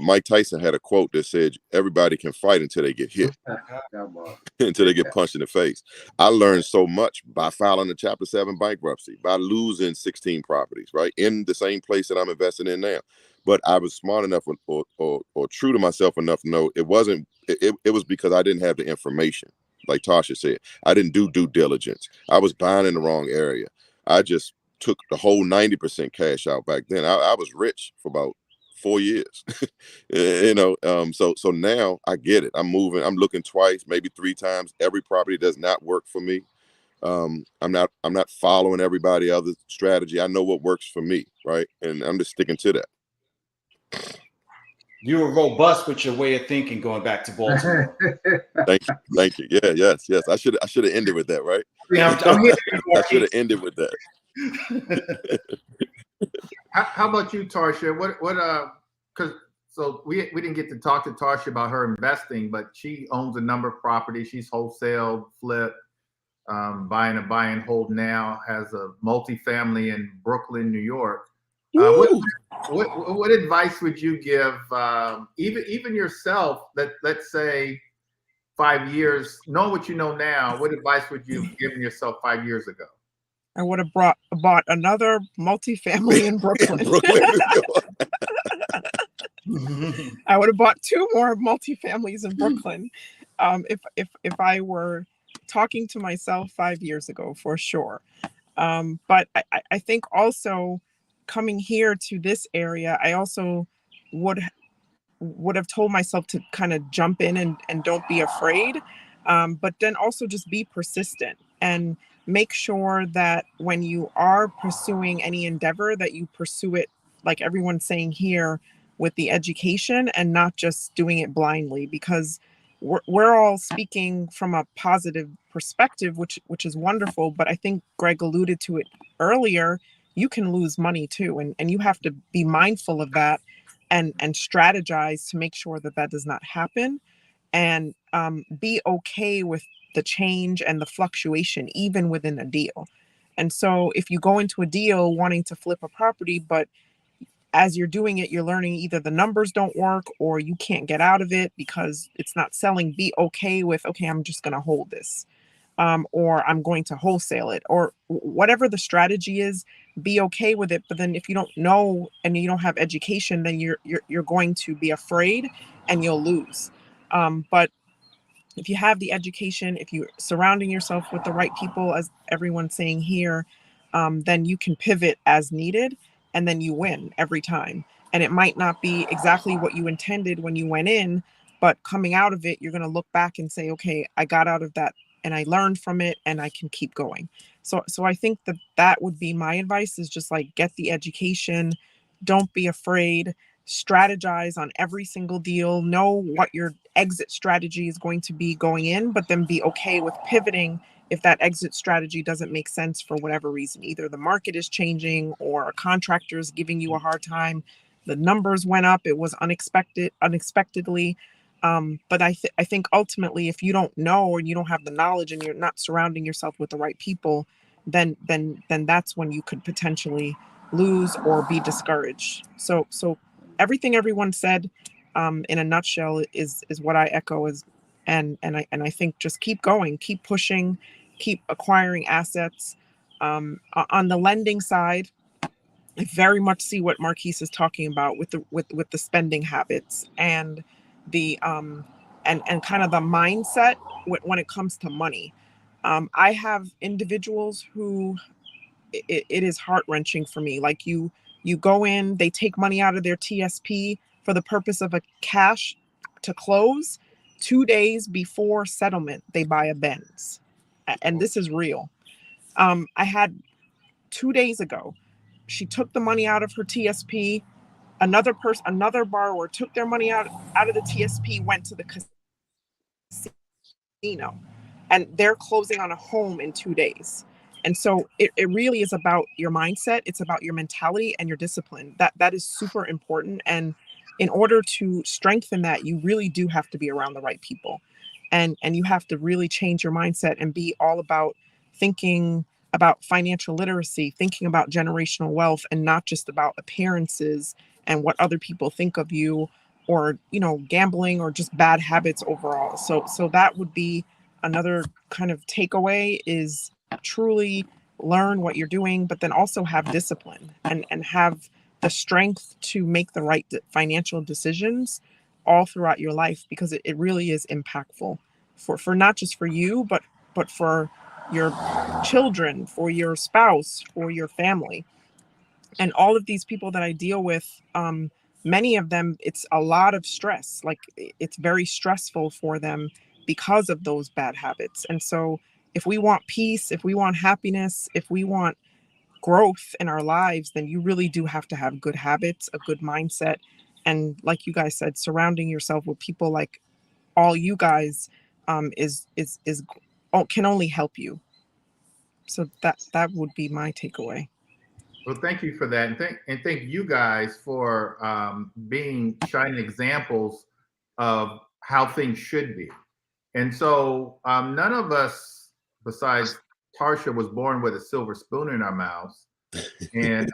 Mike Tyson had a quote that said, "Everybody can fight until they get hit, until they get punched in the face." I learned so much by filing a Chapter 7 bankruptcy, by losing 16 properties, right, in the same place that I'm investing in now. But I was smart enough or true to myself enough to know it wasn't. It was because I didn't have the information. Like Tasha said, I didn't do due diligence. I was buying in the wrong area. I just took the whole 90% cash out back then. I was rich for about 4 years. So now I get it. I'm moving, I'm looking twice, maybe 3 times. Every property does not work for me. I'm not following everybody else's strategy. I know what works for me, right? And I'm just sticking to that. You were robust with your way of thinking going back to Baltimore. Thank you. Yeah, yes. I should have ended with that, right? Yeah, I'm here. I should have ended with that. How about you, Tarsha? Because so we didn't get to talk to Tarsha about her investing, but she owns a number of properties. She's wholesale, flip, buy and hold now, has a multifamily in Brooklyn, New York. What advice would you give, even yourself, let's say 5 years, know what you know now, what advice would you have given yourself 5 years ago? I would have bought another multifamily in Brooklyn. I would have bought 2 more multifamilies in Brooklyn, if I were talking to myself 5 years ago, for sure. But I think also coming here to this area, I also would have told myself to kind of jump in and don't be afraid, but then also just be persistent and make sure that when you are pursuing any endeavor, that you pursue it, like everyone's saying here, with the education and not just doing it blindly, because we're all speaking from a positive perspective, which is wonderful. But I think Greg alluded to it earlier. You can lose money too, and you have to be mindful of that and strategize to make sure that does not happen, and be okay with the change and the fluctuation even within a deal. And so if you go into a deal wanting to flip a property, but as you're doing it, you're learning either the numbers don't work or you can't get out of it because it's not selling, be okay with, okay, I'm just going to hold this. Or I'm going to wholesale it, or whatever the strategy is, be okay with it. But then if you don't know and you don't have education, then you're going to be afraid and you'll lose. But if you have the education, if you're surrounding yourself with the right people, as everyone's saying here, then you can pivot as needed, and then you win every time. And it might not be exactly what you intended when you went in, but coming out of it, you're going to look back and say, okay, I got out of that and I learned from it and I can keep going. So I think that would be my advice, is just like, get the education, don't be afraid, strategize on every single deal, know what your exit strategy is going to be going in, but then be okay with pivoting if that exit strategy doesn't make sense for whatever reason. Either the market is changing or a contractor is giving you a hard time. The numbers went up, it was unexpectedly. But I think ultimately, if you don't know or you don't have the knowledge and you're not surrounding yourself with the right people, then that's when you could potentially lose or be discouraged. So everything everyone said, in a nutshell, is what I echo. And I think just keep going, keep pushing, keep acquiring assets. On the lending side, I very much see what Marquise is talking about with the spending habits and the and kind of the mindset when it comes to money. I have individuals who it is heart-wrenching for me. Like you go in, they take money out of their TSP for the purpose of a cash to close. 2 days before settlement, they buy a Benz. And this is real. I had 2 days ago, she took the money out of her TSP. Another borrower took their money out of the TSP, went to the casino, and they're closing on a home in 2 days. And so it really is about your mindset. It's about your mentality and your discipline. That is super important. And in order to strengthen that, you really do have to be around the right people. And you have to really change your mindset and be all about thinking about financial literacy, thinking about generational wealth, and not just about appearances and what other people think of you, or gambling or just bad habits overall. So that would be another kind of takeaway, is truly learn what you're doing, but then also have discipline and have the strength to make the right financial decisions all throughout your life, because it really is impactful for not just for you, but for your children, for your spouse, for your family. And all of these people that I deal with, many of them, it's a lot of stress. Like, it's very stressful for them because of those bad habits. And so if we want peace, if we want happiness, if we want growth in our lives, then you really do have to have good habits, a good mindset. And like you guys said, surrounding yourself with people like all you guys, can only help you. So that would be my takeaway. Well, thank you for that, and thank you guys for being shining examples of how things should be. And so, none of us, besides Tarsha, was born with a silver spoon in our mouths. And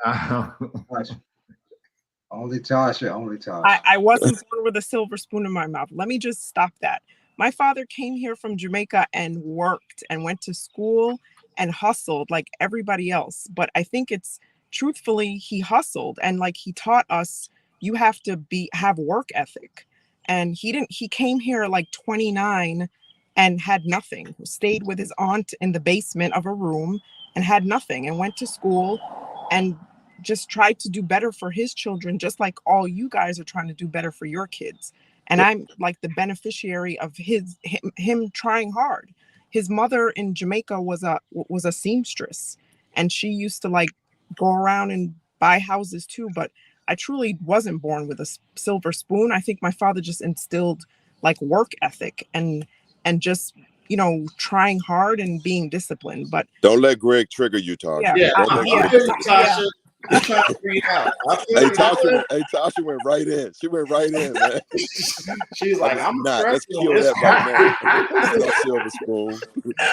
Only Tasha, only Tasha. I wasn't born with a silver spoon in my mouth. Let me just stop that. My father came here from Jamaica and worked and went to school and hustled like everybody else. But I think it's truthfully, he hustled, and like he taught us, you have to have work ethic. And he came here like 29 and had nothing, stayed with his aunt in the basement of a room and had nothing, and went to school and just tried to do better for his children, just like all you guys are trying to do better for your kids. And I'm like the beneficiary of him trying hard. His mother in Jamaica was a seamstress, and she used to like go around and buy houses too. But I truly wasn't born with a silver spoon. I think my father just instilled like work ethic and just trying hard and being disciplined. But Don't let Greg trigger you, Tasha. Yeah, Don't let I Greg feel you, trigger you. Tasha. I'm trying to figure it out. Hey, Tasha went right in. She went right in, man. She's like, I'm let's stressed on kill this that right now. No silver spoon.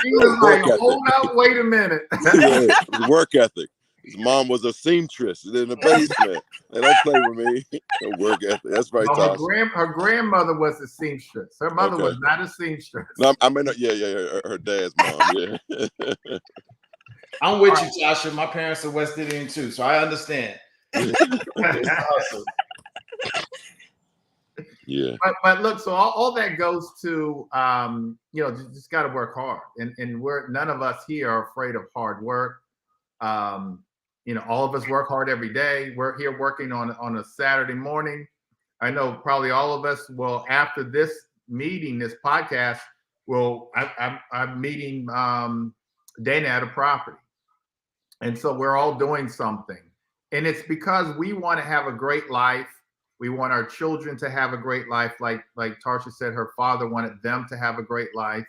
she was like, hold up, wait a minute. Yeah, work ethic. His mom was a seamstress in the basement. They don't play with me. No work ethic. That's right, No, Tasha. her grandmother was a seamstress. Her mother Okay. was not a seamstress. No, I mean, yeah, her dad's mom. Yeah. I'm with you, Tasha. My parents are West Indian too, so I understand. It's awesome. Yeah. But look, so all that goes to just got to work hard, and none of us here are afraid of hard work. All of us work hard every day. We're here working on a Saturday morning. I know probably all of us will, after this meeting, this podcast, I'm meeting Dana at a property. And so we're all doing something. And it's because we want to have a great life. We want our children to have a great life. Like Tarsha said, her father wanted them to have a great life.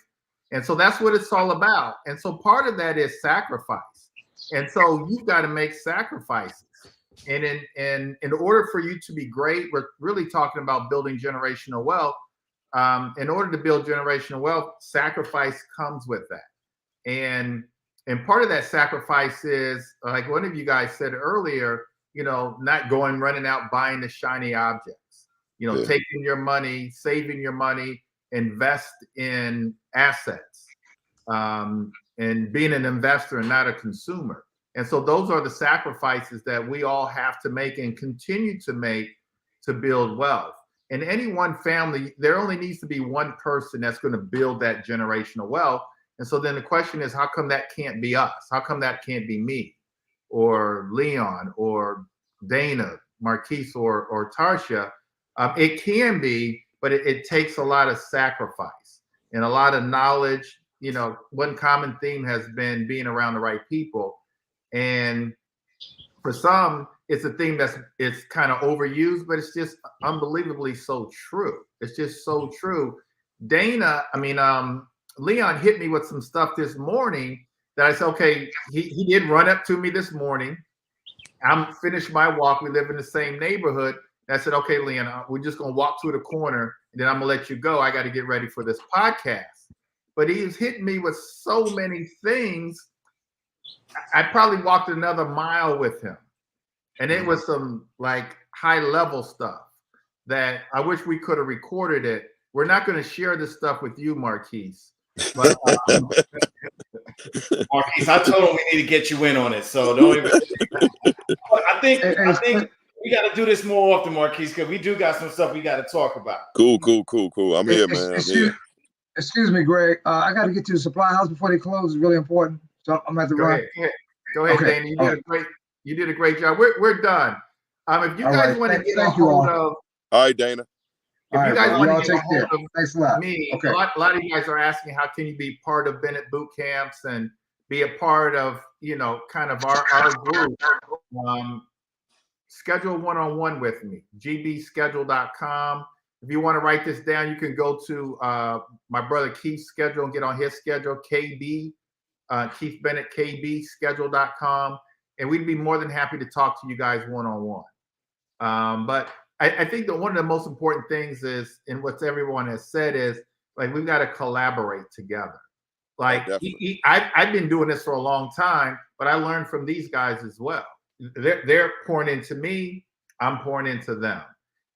And so that's what it's all about. And so part of that is sacrifice. And so you've got to make sacrifices. And in order for you to be great, we're really talking about building generational wealth. In order to build generational wealth, sacrifice comes with that. And part of that sacrifice is, like one of you guys said earlier, not running out buying the shiny objects, taking your money, saving your money, invest in assets, and being an investor and not a consumer. And so those are the sacrifices that we all have to make and continue to make to build wealth. In any one family, there only needs to be one person that's going to build that generational wealth. And so then the question is, how come that can't be us? How come that can't be me or Leon or Dana, Marquise or Tarsha? It can be, but it takes a lot of sacrifice and a lot of knowledge. One common theme has been being around the right people. And for some, it's a theme it's kind of overused, but it's just unbelievably so true. It's just so true. Leon hit me with some stuff this morning that I said, okay, he did run up to me this morning. I'm finished my walk. We live in the same neighborhood. And I said, okay, Leon, we're just going to walk to the corner and then I'm going to let you go. I got to get ready for this podcast. But he was hitting me with so many things. I probably walked another mile with him. And it was some like high level stuff that I wish we could have recorded it. We're not going to share this stuff with you, Marquise. But Marquise, I told him we need to get you in on it. So don't even. I think we got to do this more often, Marquise, because we do got some stuff we got to talk about. Cool. I'm here, man. I'm here. Excuse me, Greg. I got to get to the supply house before they close. It's really important. So I'm at the run. Go ahead, Okay. Dana. You did a great job. We're done. If you guys want to get a hold of, all right, Dana. If you guys want to get a hold of Thanks a lot. Me, a lot of you guys are asking how can you be part of Bennett boot camps and be a part of, kind of our group. Schedule one-on-one with me, gbschedule.com. If you want to write this down, you can go to my brother Keith's schedule and get on his schedule, KB, Keith Bennett, kbschedule.com. And we'd be more than happy to talk to you guys one-on-one. But I think that one of the most important things is, and what everyone has said is, like, we've got to collaborate together. Like, I've been doing this for a long time, but I learned from these guys as well. They're pouring into me, I'm pouring into them.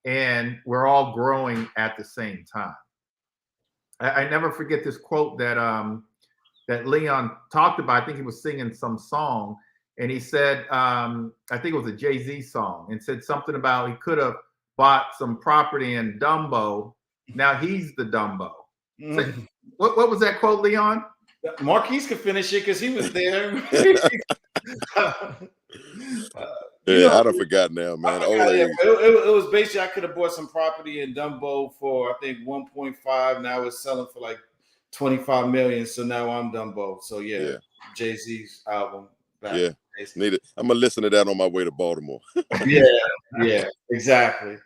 And we're all growing at the same time. I never forget this quote that that Leon talked about. I think he was singing some song, and he said, I think it was a Jay-Z song, and said something about he could have bought some property in Dumbo. Now he's the Dumbo. So, what was that quote, Leon? Marquise could finish it because he was there. I don't forgot now, man. It was basically I could have bought some property in Dumbo for I think 1.5. Now it's selling for like 25 million. So now I'm Dumbo. So yeah. Jay-Z's album. Yeah, need it. I'm gonna listen to that on my way to Baltimore. yeah, exactly.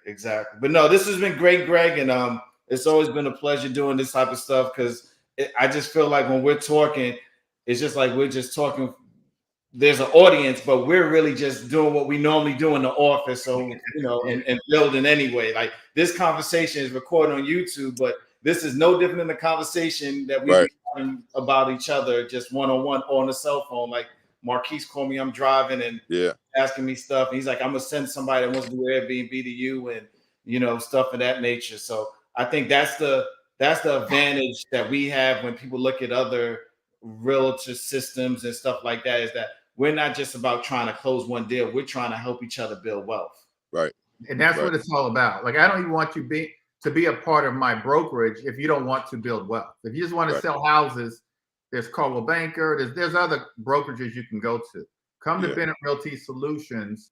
But no, this has been great, Greg, and it's always been a pleasure doing this type of stuff because I just feel like when we're talking, it's just like we're just talking. There's an audience, but we're really just doing what we normally do in the office. So, and building anyway. Like this conversation is recorded on YouTube, but this is no different than the conversation that we're talking about each other, just one-on-one on the cell phone. Like Marquise called me, I'm driving and asking me stuff. And he's like, I'm gonna send somebody that wants to do Airbnb to you and stuff of that nature. So I think that's the advantage that we have when people look at other realtor systems and stuff like that, is that we're not just about trying to close one deal. We're trying to help each other build wealth. Right. And that's what it's all about. Like, I don't even want you to be a part of my brokerage if you don't want to build wealth. If you just want to sell houses, there's Coldwell Banker, there's other brokerages you can go to. Come to Bennett Realty Solutions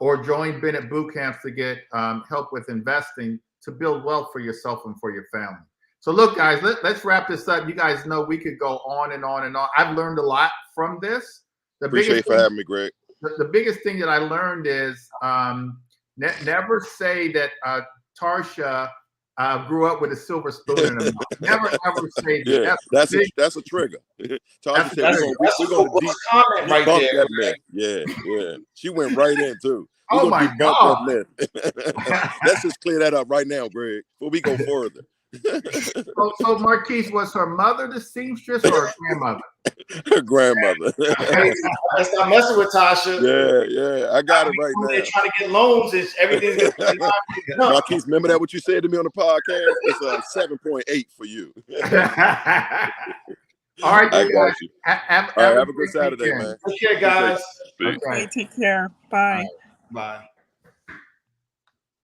or join Bennett Boot Camps to get help with investing to build wealth for yourself and for your family. So look, guys, let's wrap this up. You guys know we could go on and on and on. I've learned a lot from this. Appreciate for having me, Greg. The biggest thing that I learned is never say that Tarsha grew up with a silver spoon in her mouth. Never ever say that. Yeah, that's a trigger. Tarsha said we're going to comment right there. That yeah. She went right in too. Oh my God. Let's just clear that up right now, Greg, before we go further. So Marquise, was her mother the seamstress or her grandmother? Her grandmother. Let's not messing with Tasha. Yeah, I got it right now. They're trying to get loans and everything's Marquise, remember that what you said to me on the podcast? It's 7.8 for you. All right, I got you. Have a good Saturday, man. Take care, guys. Okay, take care. Bye. Bye.